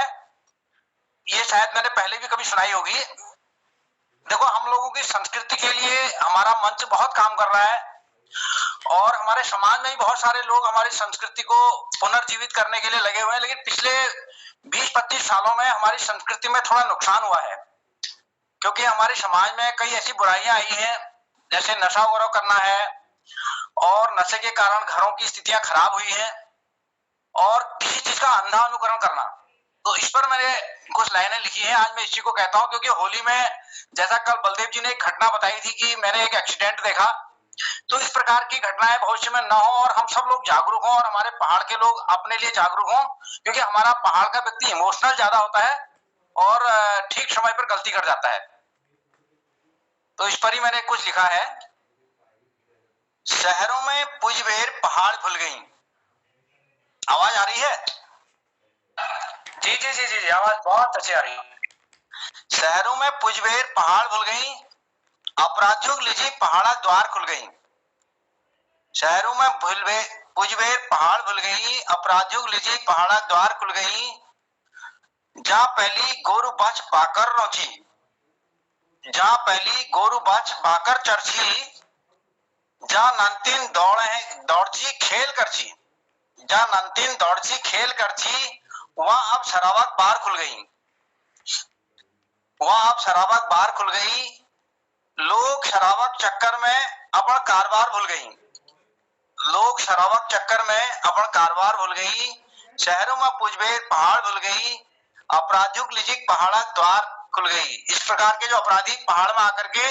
ये शायद मैंने पहले भी कभी सुनाई होगी। देखो, हम लोगों की संस्कृति के लिए हमारा मंच बहुत काम कर रहा है और हमारे समाज में ही बहुत सारे लोग हमारी संस्कृति को पुनर्जीवित करने के लिए लगे हुए हैं। लेकिन पिछले 20-25 सालों में हमारी संस्कृति में थोड़ा नुकसान हुआ है, क्योंकि हमारे समाज में कई ऐसी बुराइयां आई हैं, जैसे नशा वगैरह करना है और नशे के कारण घरों की स्थितियां खराब हुई हैं और किसी चीज का अंधा अनुकरण करना। तो इस पर मैंने कुछ लाइनें लिखी हैं। आज मैं इस चीज को कहता हूं क्योंकि होली में, जैसा कल बलदेव जी ने एक घटना बताई थी कि मैंने एक एक्सीडेंट देखा, तो इस प्रकार की घटनाएं भविष्य में न हो और हम सब लोग जागरूक हों और हमारे पहाड़ के लोग अपने लिए जागरूक हों, क्योंकि हमारा पहाड़ का व्यक्ति इमोशनल ज्यादा होता है और ठीक समय पर गलती कर जाता है। तो इस पर ही मैंने कुछ लिखा है। शहरों में पुजबेर पहाड़ भूल गई। आवाज आ रही है? जी जी जी जी, आवाज बहुत अच्छी आ रही है। शहरों में पुजबेर पहाड़ भूल गई, अपराधियों की लीजी पहाड़ा द्वार खुल गई। शहरों में पुजबेर पहाड़ भूल गई, अपराधियों की लीजी पहाड़ा द्वार खुल गई। जा पहली गोरु बच बाकर नोची, जा पहली गोरु बच बाकर चर्ची। जा नंतिन दौड़ची खेल करची, जा नंतिन दौड़ची खेल करची। वहां अब शराबत बार खुल गई, वहां अब शराबत बार खुल गई। लोग शराबत चक्कर में अपन कारोबार भूल गई, लोग शराबत चक्कर में अपन कारोबार भूल गई। शहरों में पुजबेर पहाड़ भूल गई, अपराधियों की लीजिक पहाड़ा द्वार खुल गई। इस प्रकार के जो अपराधी पहाड़ में आकर के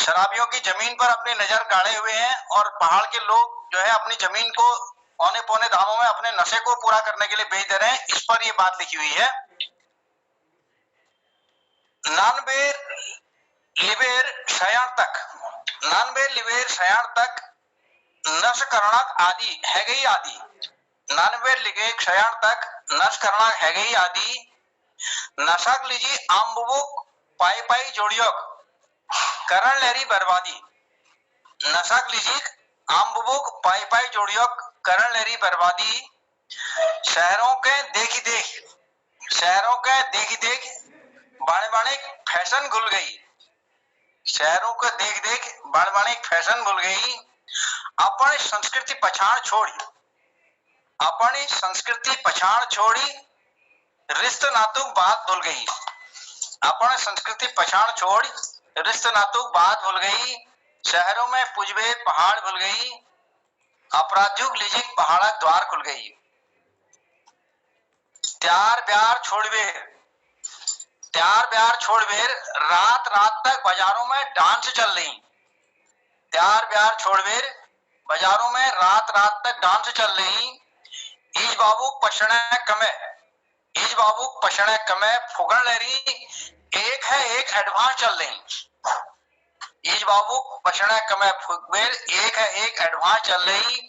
शराबियों की जमीन पर अपनी नजर गाड़े हुए हैं और पहाड़ के लोग जो है अपनी जमीन को औने पौने दामों में अपने नशे को पूरा करने के लिए बेच दे रहे हैं, इस पर ये बात लिखी हुई है। नानबेर लिबेर शयाण तक, नानबेर लिबेर शयाण तक नश करणाक आदि है गई आदि। नानबेर लिगे शयाण तक नश करना है गई आदि। नशक लीजी आम्बुक पाई पाई जोड़ियोक करण लेरी बर्बादी। नशक लीजी आम्बुक पाई पाई जोड़ियोक करण लेरी बर्बादी। शहरों के देखी देख, शहरों के देखी देख बाणे बाणे फैशन घुल गई। शहरों को देख देख बाणे बाणे फैशन भूल गई। अपनी संस्कृति पछाड़ छोड़ी, अपनी संस्कृति पछाड़ छोड़ी। रिश्ते नातुक बात भूल गई, अपनी संस्कृति पछाड़ छोड़ी। रिश्ते नातुक बात भूल गई। शहरों में पुजबे पहाड़ भूल गई, अपराधियों की लीजिक पहाड़ा द्वार खुल गई। त्यार ब्यार छोड़बेर, त्यार ब्यार छोड़बेर रात रात तक बाजारों में डांस चल रही। त्यार ब्यार छोड़बेर बाजारों में रात रात तक डांस चल रही। ईज बाबू पछड़े कमे, ईज बाबू पछड़े कमे फुगण लहरी। एक है एक एडवांस चल रही। ईज बाबू पछड़े कमे फुगबेर एक है एक एडवांस चल रही।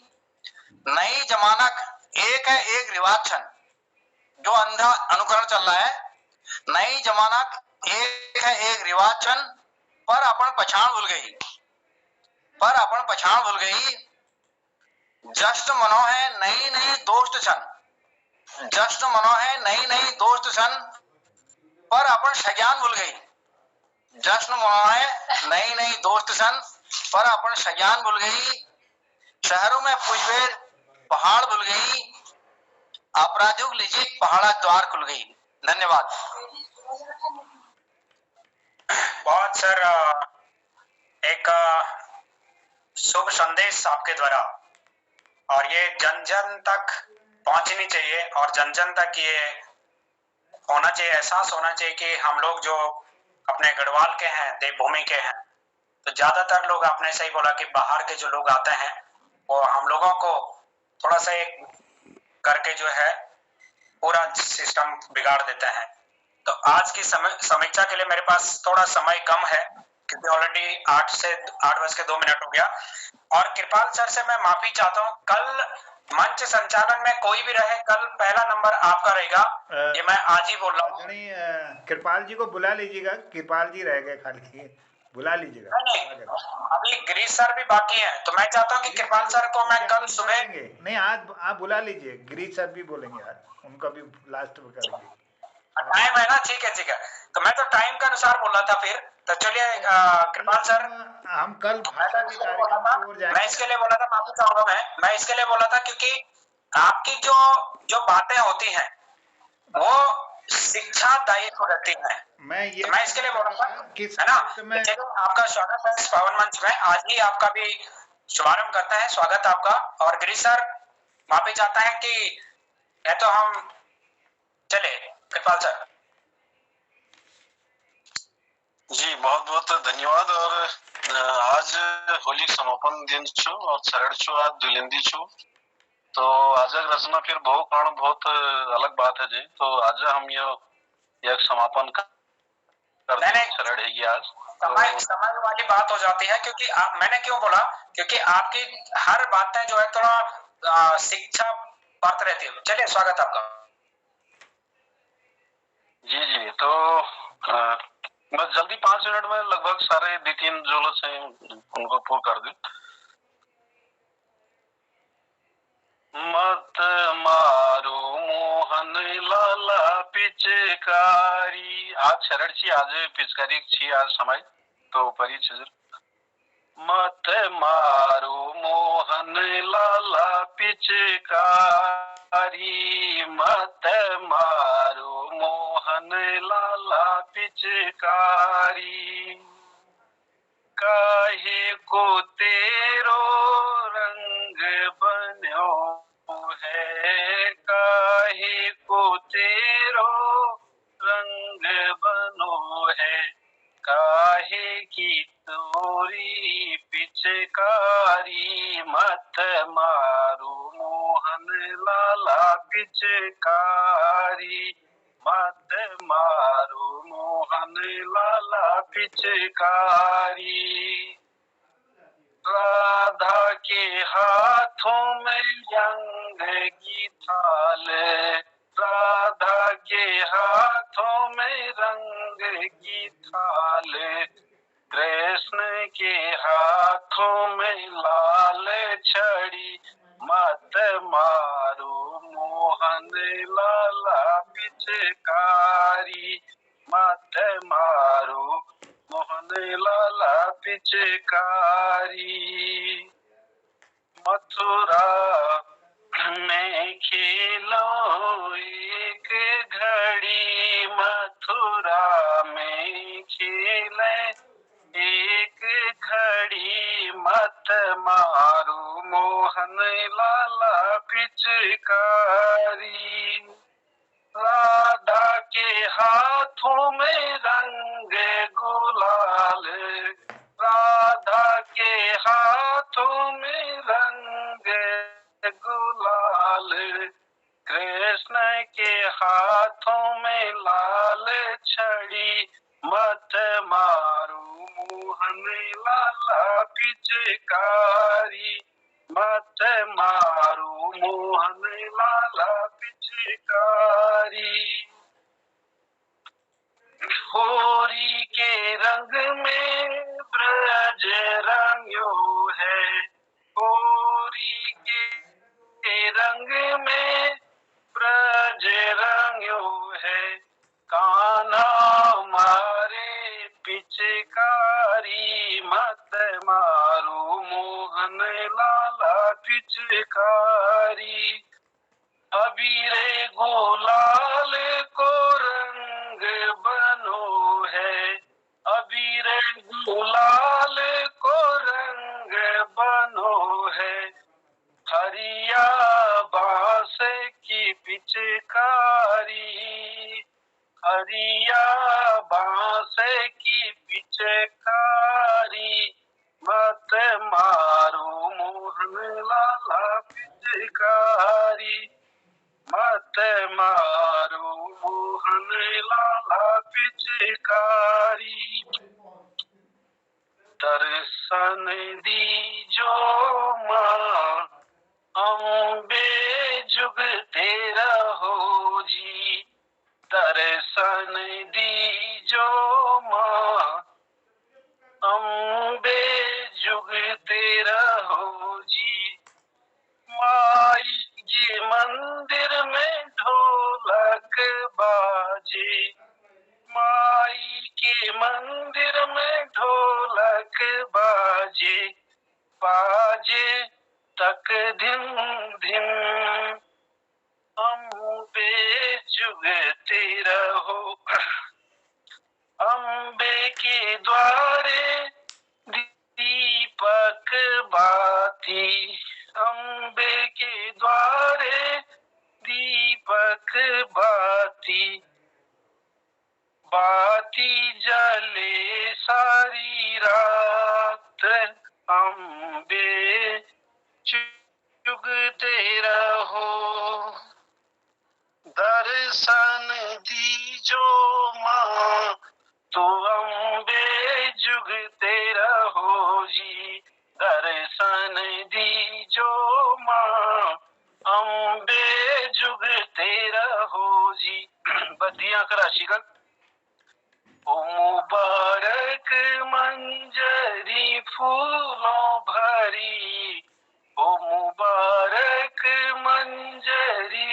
नई जमानक एक है एक रिवाज छन, जो अंधा अनुकरण चल रहा है। नई जमानक एक है एक रिवाज छन, पर अपन पछाण भूल गई, पर अपन पछाण भूल गई। जश्न मनो है नई नई दोस्त छन, जश्न मनो है नई नई दोस्त छन, पर अपन सज्ञान भूल गई। जश्न मनो है नई नई दोस्त छन, पर अपन सज्ञान भूल गई। शहरों में पुजबेर पहाड़ भूल गई, अपराधियों के लिए पहाड़ा द्वार खुल गई। धन्यवाद। बहुत सर, एक शुभ संदेश आपके द्वारा, और ये जन जन तक पहुंचनी चाहिए और जन जन तक ये होना चाहिए, एहसास होना चाहिए कि हम लोग जो अपने गढ़वाल के हैं, देवभूमि के हैं, तो ज्यादातर लोग, आपने सही बोला कि बाहर के जो लोग आते हैं वो हम लोगों को थोड़ा सा एक करके जो है पूरा सिस्टम बिगाड़ देते हैं। तो आज की समीक्षा के लिए मेरे पास थोड़ा समय कम है क्योंकि ऑलरेडी 8:02 हो गया, और कृपाल सर से मैं माफी चाहता हूँ। कल मंच संचालन में कोई भी रहे, कल पहला नंबर आपका रहेगा, ये मैं आज ही बोल रहा हूँ। कृपाल जी को बुला लीजिएगा, कृपाल जी रह गए खाली, बुला लीजिएगा। नहीं, अभी गिरीश सर भी बाकी हैं, तो मैं चाहता हूँ कि कृपाल सर को मैं कल सुबह, नहीं आज आप बुला लीजिए, गिरीश सर भी बोलेंगे आज, उनका भी लास्ट में करेंगे। टाइम है ना? ठीक है ठीक है, तो मैं तो टाइम के अनुसार बोल रहा था फिर, तो चलिए कृपाल सर, हम कल मैं इसके लिए बोला था, माफी चाहूंगा मैं इसके लिए बोला था क्योंकि आपकी जो बातें होती हैं वो शिक्षादायी हो रहती है। मैं इसके लिए बोल रहा था, है ना? आपका स्वागत है इस पावन मंच में, आज ही आपका भी शुभारंभ करते हैं, स्वागत आपका। और गिरीश सर माफी चाहता है कि है तो हम चले, कृपाल सर जी बहुत बहुत धन्यवाद। और आज होली समापन दिन छो और शरण छो, आज दुलिंदी छो, तो आज रचना फिर बहु कारण बहुत अलग बात है जी। तो आज हम ये समापन करते हैं, शरण है आज समय वाली बात हो जाती है, क्योंकि मैंने क्यों बोला, क्योंकि आपकी हर बातें जो है थोड़ा शिक्षा पात्र रहती है। चलिए स्वागत आपका। जी जी, तो बस जल्दी 5 मिनट में लगभग सारे 2-3 जो से उनको पूर्ण कर दूं। मत मारो मोहन लाला पिचकारी, आज शरण छी, आज पिचकारी छी, आज समय तो परी चीज। मत मारो मोहन लाला पिचकारी, मत मारो मोहन लाला पिचकारी, काहे को तेरो रंग बन्यो है, काहे को तेरो रंग बनो है, काहे की तोरी पिचकारी, मत मारो मोहन लाला पिचकारी, मत मारो मोहन लाला पिचकारी। राधा के हाथों में रंग की थाल, राधा के हाथों में रंग की थाल, कृष्ण के हाथों में लाल छड़ी, मत मारो मोहन लाला पिचकारी, मत मारो मोहन लाला पिचकारी। मथुरा में खेलो एक घड़ी, मथुरा में खेले एक घड़ी, मत मारो मोहन लाला पिचकारी। राधा के हाथों में रंग गुलाल, राधा के हाथों में रंग गुलाल, कृष्ण के हाथों में लाल छड़ी, मत मारो मोहन लाला पिचकारी, मत मारो मोहन लाला पिचकारी। होरी के रंग में ब्रज रंग्यो है, होरी के रंग में ब्रज रंग्यो है, कान्हा मारे पिचकारी, मत मारो मोहन लाला पिचकारी। अबीरे गुलाल को रंग बनो है, अबीरे गुलाल को रंग बनो है, हरिया बांस की पिचकारी, हरिया बांस की पिचकारी, मत मारो मोहन लाला पिचकारी, मत मारो मोहन लाला पिचकारी, दर्शन दीजो माँ अम्बे जुगते रहो जी, दर्शन दीजो माँ अम्बे जुगते रहो जी, माई के मंदिर में ढोलक बाजे, माई के मंदिर में ढोलक बाजे, बाजे तक धिन धिन, अम्बे जुगते रहो, अम्बे के द्वारे दीपक बाती, अम्बे के द्वारे दीपक बाती, बाती जले सारी रात, अम्बे जुगते रहो, दर्शन दीजो माँ तो अम्बे जुगते रहो जी, दर्शन दीजो माँ अम्बे जुगते रहो जी। बदियां कराशीगल ओ मुबारक मंजरी फूलों भरी, ओ मुबारक मंजरी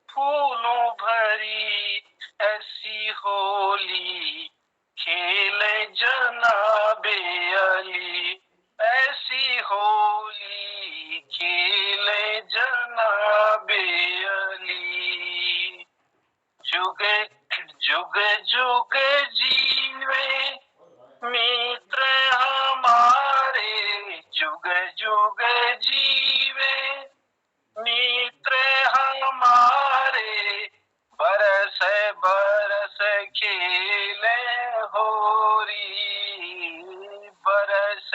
फूलों भरी, ऐसी होली खेले जनाबे अली, ऐसी होली खेले जनाबे अली, जुग जुग जुग जीवे मित्र हमारे, जुग जुग जीवे मित्र हमारे, बरस बरस खेले होरी, बरस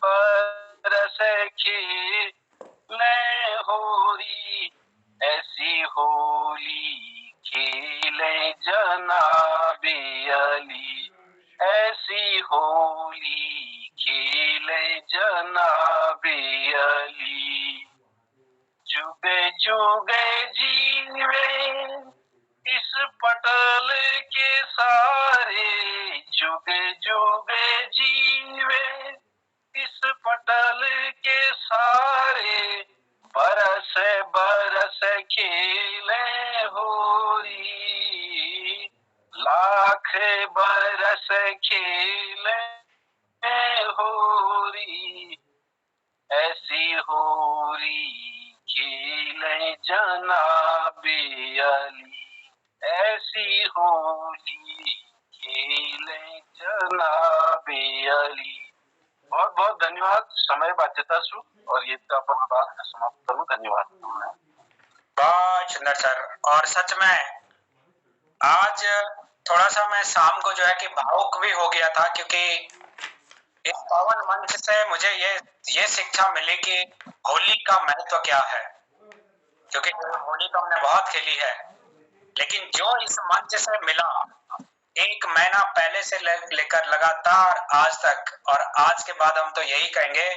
बरस खेले होरी, ऐसी होली खेले जनाबे अली, ऐसी होली खेले जनाबे अली, जुगे जुगे जीवे इस पटल के सारे, जुगे जुगे जीवे इस पटल के सारे, बरस बरस खेले होरी, लाख बरस खेले होरी, ऐसी होली खेले जनाबे अली, ऐसी होली खेले जनाबे अली। बहुत बहुत धन्यवाद। समय बाध्यता छु और ये तो अपन बात समाप्त करूं। धन्यवाद। बहुत सुंदर सर। और सच में आज थोड़ा सा मैं शाम को जो है कि भावुक भी हो गया था, क्योंकि इस पावन मंच से मुझे ये शिक्षा मिली कि होली का महत्व क्या है, क्योंकि होली तो हमने बहुत खेली है, लेकिन जो इस मंच से मिला एक महीना पहले से लेकर लगातार आज तक, और आज के बाद हम तो यही कहेंगे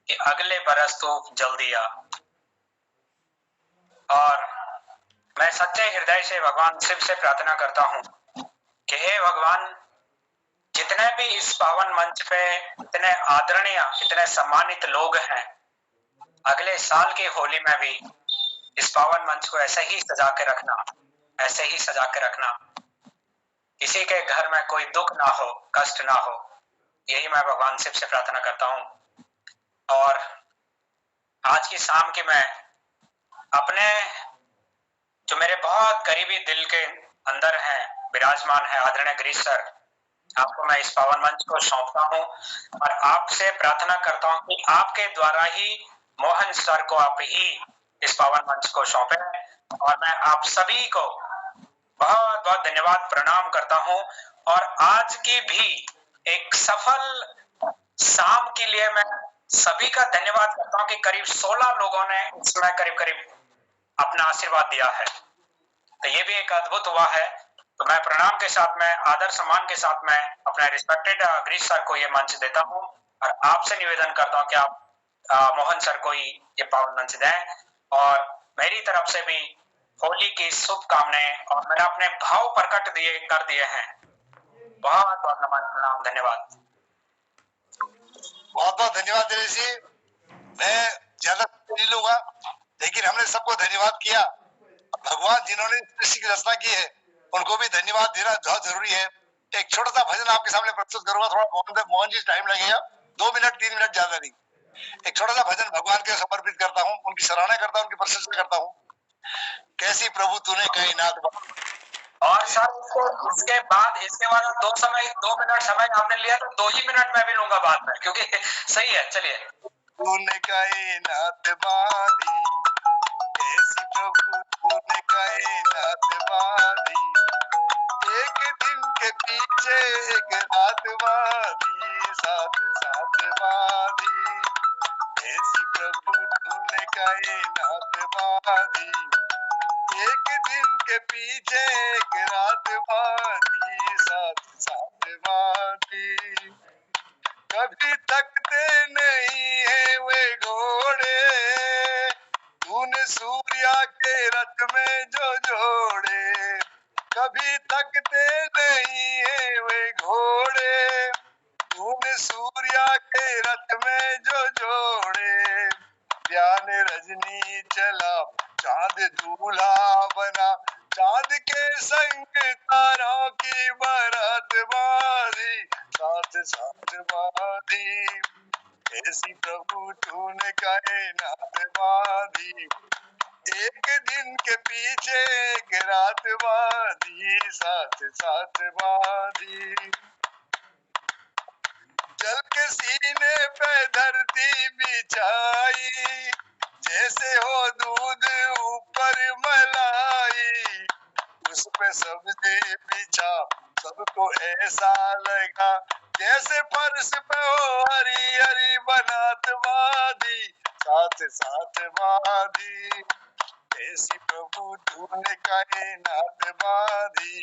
कि अगले बरस तो जल्दी आ। और मैं सच्चे हृदय से भगवान शिव से प्रार्थना करता हूँ कि हे भगवान, जितने भी इस पावन मंच पे इतने आदरणीय, इतने सम्मानित लोग हैं, अगले साल की होली में भी इस पावन मंच को ऐसे ही सजा के रखना, ऐसे ही सजा के रखना, किसी के घर में कोई दुख ना हो, कष्ट ना हो, यही मैं भगवान शिव से प्रार्थना करता हूँ। और आज की शाम की मैं अपने बहुत करीबी दिल के अंदर हैं, विराजमान है आदरणीय गिरीश सर, आपको मैं इस पावन मंच को सौंपता हूं और आपसे प्रार्थना करता हूं कि आपके द्वारा ही मोहन सर को आप ही इस पावन मंच को सौंपे। और मैं आप सभी को बहुत बहुत धन्यवाद प्रणाम करता हूं और आज की भी एक सफल शाम के लिए मैं सभी का धन्यवाद करता हूं कि करीब 16 लोगों ने इसमें करीब अपना आशीर्वाद दिया है, तो ये भी एक अद्भुत हुआ है। तो मैं प्रणाम के साथ में, आदर सम्मान के साथ में अपने रिस्पेक्टेड गिरीश सर को ये मंच देता हूं और आपसे निवेदन करता हूं कि आप मोहन सर को ही ये पावन मंच दें और मेरी तरफ से भी होली की शुभकामनाएं और मैंने अपने भाव प्रकट कर दिए हैं। बहुत बहुत नमन प्रणाम, धन्यवाद। बहुत बहुत धन्यवाद दिनेश जी। मैं ज्यादा नहीं लूंगा, लेकिन हमने सबको धन्यवाद किया। भगवान जिन्होंने सृष्टि की रचना की है उनको भी धन्यवाद देना बहुत जरूरी है। एक छोटा सा भजन आपके सामने प्रस्तुत करूंगा, थोड़ा मोहन जी टाइम लगेगा, 2 मिनट 3 मिनट ज्यादा नहीं। एक छोटा सा भजन भगवान के समर्पित करता हूँ, उनकी सराहना करता हूँ, उनकी प्रशंसा करता हूँ। कैसी प्रभु तूने कायनात। और सर इसके बाद 2 मिनट समय आपने लिया, तो 2 ही मिनट मैं भी लूंगा बाद में, क्योंकि सही है। चलिए। तूने कायनात बांधी, कैसी प्रभु तूने कायनात बांधी, एक दिन के पीछे एक रात बांधी, साथ साथ बांधी, कैसी प्रभु तूने कायनात बांधी, एक दिन के पीछे एक रात बांधी, साथ साथ बांधी, कभी तकते नहीं है वे घोड़े, तूने सूर्या के रथ में जो जोड़े, कभी तकते नहीं है वे घोड़े, तूने सूर्या के रथ में जो जोड़े, ज्ञान रजनी चला चांद दूल्हा बना, चांद के संग तारों की बारात बांधी, साथ साथ बांधी, ऐसी प्रभु तूने कायनात बांधी, एक दिन के पीछे एक रात बांधी, साथ साथ बांधी, जल के सीने पे धरती बिछाई, जैसे हो दूध ऊपर मलाई, उस पे सब्जी बिछा सबको ऐसा लगा, जैसे फर्श पे हो हरी हरी बनात बांधी, साथ साथ बांधी, ऐसी प्रभु तूने कायनात बांधी,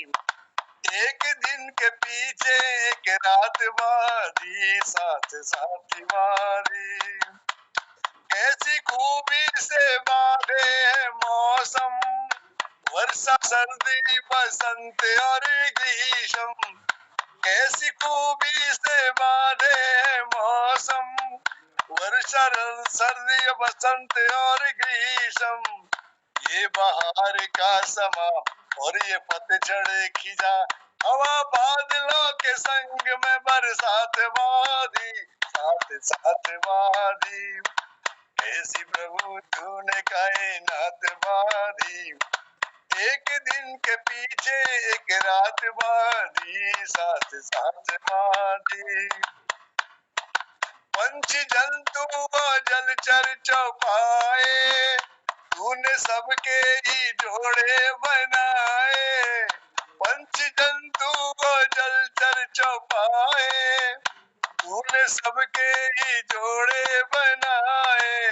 एक दिन के पीछे एक रात बांधी, साथ साथ बांधी, ऐसी खूबी से बांधे है मौसम, वर्षा सर्दी बसंत और ग्रीष्म, कैसी खूबी से बांधे है मौसम, वर्षा सर्दी बसंत और ग्रीष्म, ये बहार का समा और ये पतझड़ खिजा, हवा बादलों के संग में बरसात बांधी, साथ साथ बांधी, ऐसी प्रभु तूने कायनात बांधी, एक दिन के पीछे एक रात बांधी, साथ साथ बांधी, पंछी जंतु और जलचर चौपाए, तूने सबके ही जोड़े बनाए, पंछी जंतु और जलचर चौपाए, तूने सबके ही जोड़े बनाए,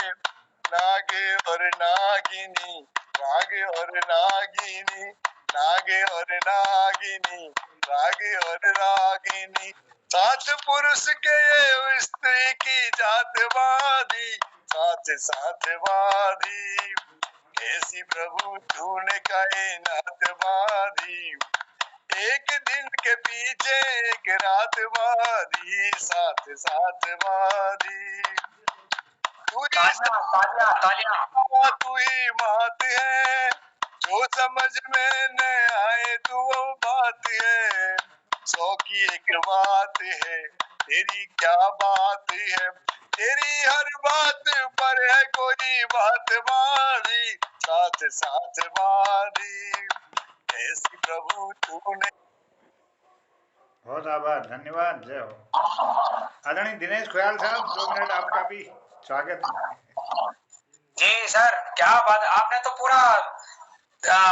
नागे और नागिनी, नागे और नागिनी, नागे और नागिनी, नागे और रागिनी, साथ पुरुष के स्त्री की जात बांधी, साथ साथ बांधी, ऐसी प्रभु तूने कायनात बांधी, एक दिन के पीछे एक रात बांधी, साथ साथ बांधी, तू ही बात है, जो समझ में न आए तो वो बात है, 100 की एक बात है, तेरी क्या बात है, तेरी हर बात पर है कोई की बात मारी, साथ साथ मारी, ऐसी प्रभु तूने। बहुत आभार, धन्यवाद, जय हो। आदरणीय दिनेश खुयाल साहब, 2 मिनट आपका भी स्वागत है। जी सर, क्या बात, आपने तो पूरा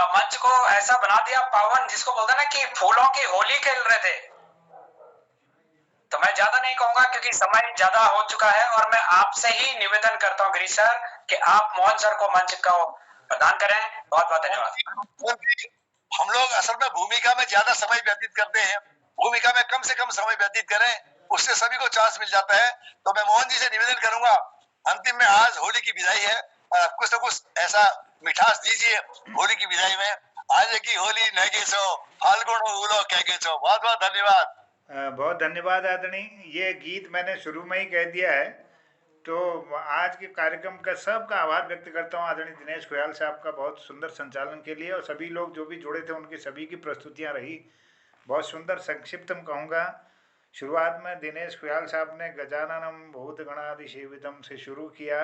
मंच को ऐसा बना दिया पावन, जिसको बोलते हैं ना कि फूलों की होली खेल रहे थे। तो मैं ज्यादा नहीं कहूंगा क्योंकि समय ज्यादा हो चुका है, और मैं आपसे ही निवेदन करता हूं गिरीश सर कि आप मोहन सर को मंच को प्रदान करें। बहुत बहुत धन्यवाद। हम लोग असल में भूमिका में ज्यादा समय व्यतीत करते हैं, भूमिका में कम से कम समय व्यतीत करें, उससे सभी को चांस मिल जाता है। तो मैं मोहन जी से निवेदन करूंगा, अंतिम में आज होली की विदाई है, कुछ न कुछ ऐसा मिठास दीजिए होली की विदाई में। आज की होली नगे सो फाल्गुन उलो कह सो। बहुत बहुत धन्यवाद। बहुत धन्यवाद आदरणीय। ये गीत मैंने शुरू में ही कह दिया है। तो आज के कार्यक्रम का सबका आभार व्यक्त करता हूँ आदरणीय दिनेश खुयाल साहब का बहुत सुंदर संचालन के लिए, और सभी लोग जो भी जुड़े थे उनकी सभी की प्रस्तुतियाँ रही बहुत सुंदर। संक्षिप्त में कहूँगा, शुरुआत में दिनेश खुयाल साहब ने गजाननम भूत गणादि सेवितम से शुरू किया।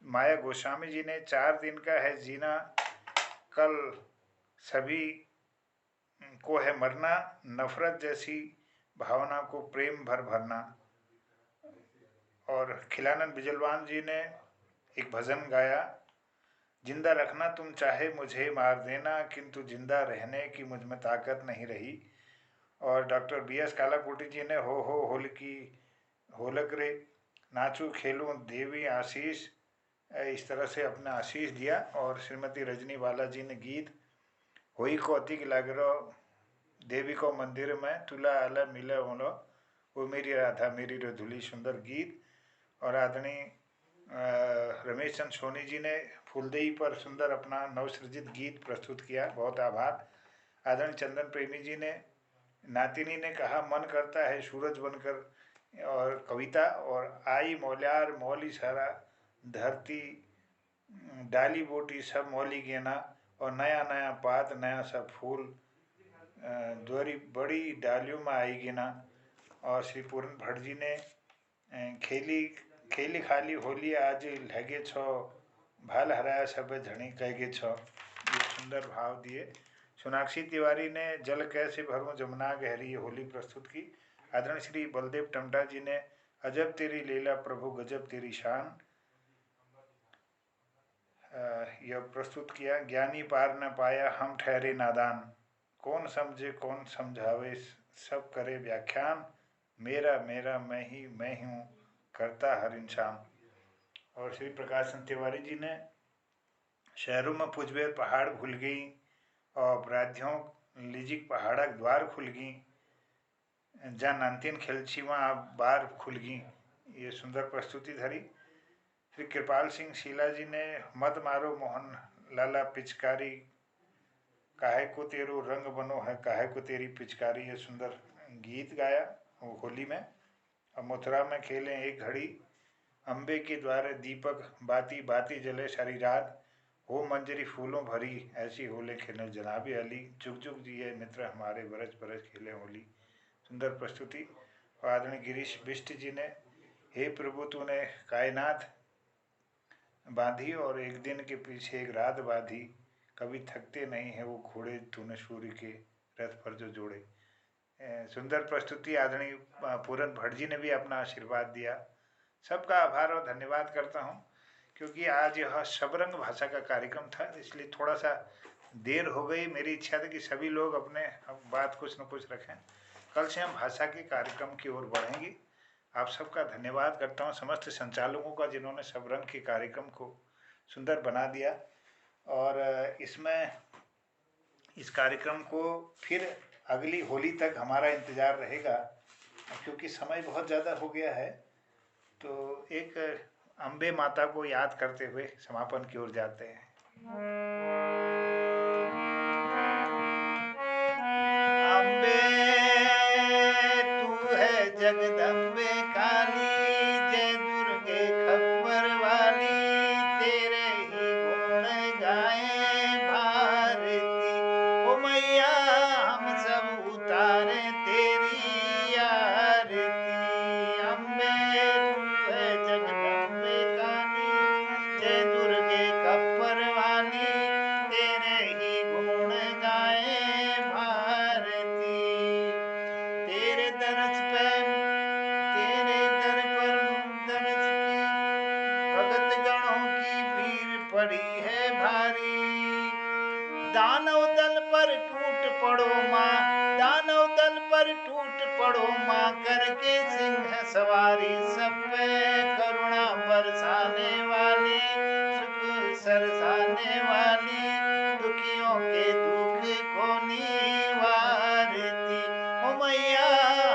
माया गोस्वामी जी ने 4 दिन का है जीना, कल सभी को है मरना, नफरत जैसी भावना को प्रेम भर भरना। और खिलानंद बिजलवान जी ने एक भजन गाया, जिंदा रखना तुम चाहे मुझे मार देना, किंतु जिंदा रहने की मुझ में ताकत नहीं रही। और डॉक्टर BS कालाकोटी जी ने हो होलकी होलक रे नाचू खेलूं देवी आशीष, इस तरह से अपना आशीष दिया। और श्रीमती रजनी बाला जी ने गीत होई को अतिक लागरो देवी को मंदिर में तुला आला मिला होलो, वो मेरी राधा मेरी रधुली, सुंदर गीत। और आदरणीय रमेश चंद सोनी जी ने फूलदेई पर सुंदर अपना नवसृजित गीत प्रस्तुत किया, बहुत आभार। आदरणीय चंदन प्रेमी जी ने नातिनी ने कहा मन करता है सूरज बनकर, और कविता। और आई मौल्यार मौली सारा धरती डाली बोटी सब मौली गेना, और नया नया पात नया सा फूल द्वारी बड़ी डालियों में आई गिना। और श्री पूर्ण भट्ट जी ने खेली खेली खाली होली आज लगे छो, भाल हराया सब धनी कहे छो, ये सुंदर भाव दिए। सोनाक्षी तिवारी ने जल कैसे भरूं जमुना गहरी होली प्रस्तुत की। आदरणीय श्री बलदेव टमटा जी ने अजब तेरी लीला प्रभु गजब तेरी शान यह प्रस्तुत किया। ज्ञानी पार न पाया हम ठहरे नादान, कौन समझे कौन समझावे सब करे व्याख्यान, मेरा मेरा मैं ही हूँ करता हर इंसान। और श्री प्रकाश तिवारी जी ने शहरों में पुजबेर पहाड़ खुल गई, और अपराधियों लिजिक पहाड़ा द्वार खुल गई, जहाँ नानतीन खेलची वहाँ बार खुल गई, ये सुंदर प्रस्तुति धरी। श्री कृपाल सिंह शीला जी ने मत मारो मोहन लाला पिचकारी, काहे को तेरो रंग बनो है काहे को तेरी पिचकारी, ये सुंदर गीत गाया होली में। और मथुरा में खेले एक घड़ी, अम्बे के द्वारे दीपक बाती बाती जले सारी रात, हो मंजरी फूलों भरी ऐसी होले खेले जनाबी अली, जुग जुग जिए मित्र हमारे बरस बरस खेले होली, सुंदर प्रस्तुति। और आदरणीय गिरीश बिष्ट जी ने हे प्रभु तूने कायनात बांधी, और एक दिन के पीछे एक रात बांधी, कभी थकते नहीं है वो घोड़े तूने सूर्य के रथ पर जो जोड़े, सुंदर प्रस्तुति। आदरणीय पूरन भट्ट जी ने भी अपना आशीर्वाद दिया। सबका आभार और धन्यवाद करता हूँ, क्योंकि आज यह शबरंग भाषा का कार्यक्रम था, इसलिए थोड़ा सा देर हो गई। मेरी इच्छा थी कि सभी लोग अपने बात कुछ न कुछ रखें। कल से हम भाषा के कार्यक्रम की ओर बढ़ेंगे। आप सबका धन्यवाद करता हूँ, समस्त संचालकों का जिन्होंने शबरंग के कार्यक्रम को सुंदर बना दिया। और इसमें इस कार्यक्रम को फिर अगली होली तक हमारा इंतज़ार रहेगा, क्योंकि समय बहुत ज़्यादा हो गया है। तो एक अम्बे माता को याद करते हुए समापन की ओर जाते हैं। अम्बे तू है जगदम्बे काली, जय दुर्गे खप्पर वाली, तेरे ही गुण गाए भारती। ओ मैया हम सब उतारे तेरी आरती, अम्बे तू है जगदम्बे काली, जय दानव दल पर टूट पड़ो माँ, दानव दल पर टूट पड़ो माँ, करके सिंह सवारी, सब पे करुणा बरसाने वाली, सुख सरसाने वाली, दुखियों के दुख को निवारती। ओ मैया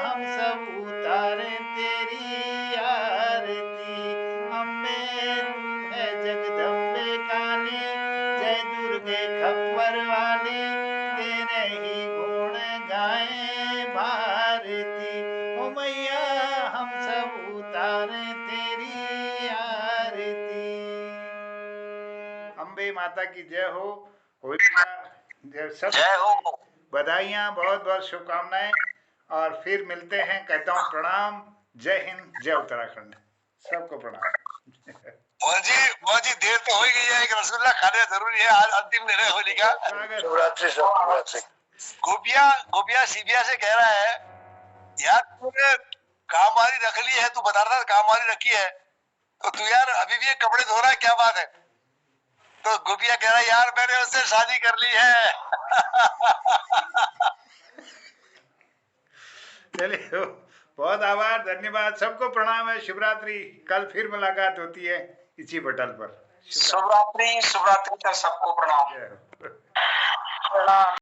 हम सब उतारे तेरी आरती, अम्बे तू है जगदम्बे काली, जय दुर्गे खप्पर वाली, तेरे ही गुण गाए भारती। ओ मैया हम सब उतारे तेरी आरती। अम्बे माता की जय हो। होली का जय हो। बधाइयाँ, बहुत बहुत शुभकामनाएं, और फिर मिलते हैं। कहता हूँ प्रणाम, जय हिंद, जय उत्तराखंड, सबको प्रणाम। मोहन जी देर तो हो ही गई है, एक रसगुल्ला खाने जरूरी है, आज अंतिम दिन है होली का। शिवरात्रि शिवरात्रि। गोपिया सीबिया से कह रहा है, यार तूने कामवाली रख ली है, तू बता रहा था कामवाली रखी है, तो तू यार अभी भी ये कपड़े धो रहा है, क्या बात है? तो गोपिया कह रहा है, यार मैंने उससे शादी कर ली है। चलिए, बहुत आभार, धन्यवाद, सबको प्रणाम है। शिवरात्रि, कल फिर मुलाकात होती है इसी पटल पर। शुभरात्रि, शुभरात्रि, सबको प्रणाम। जय हो। प्रणाम।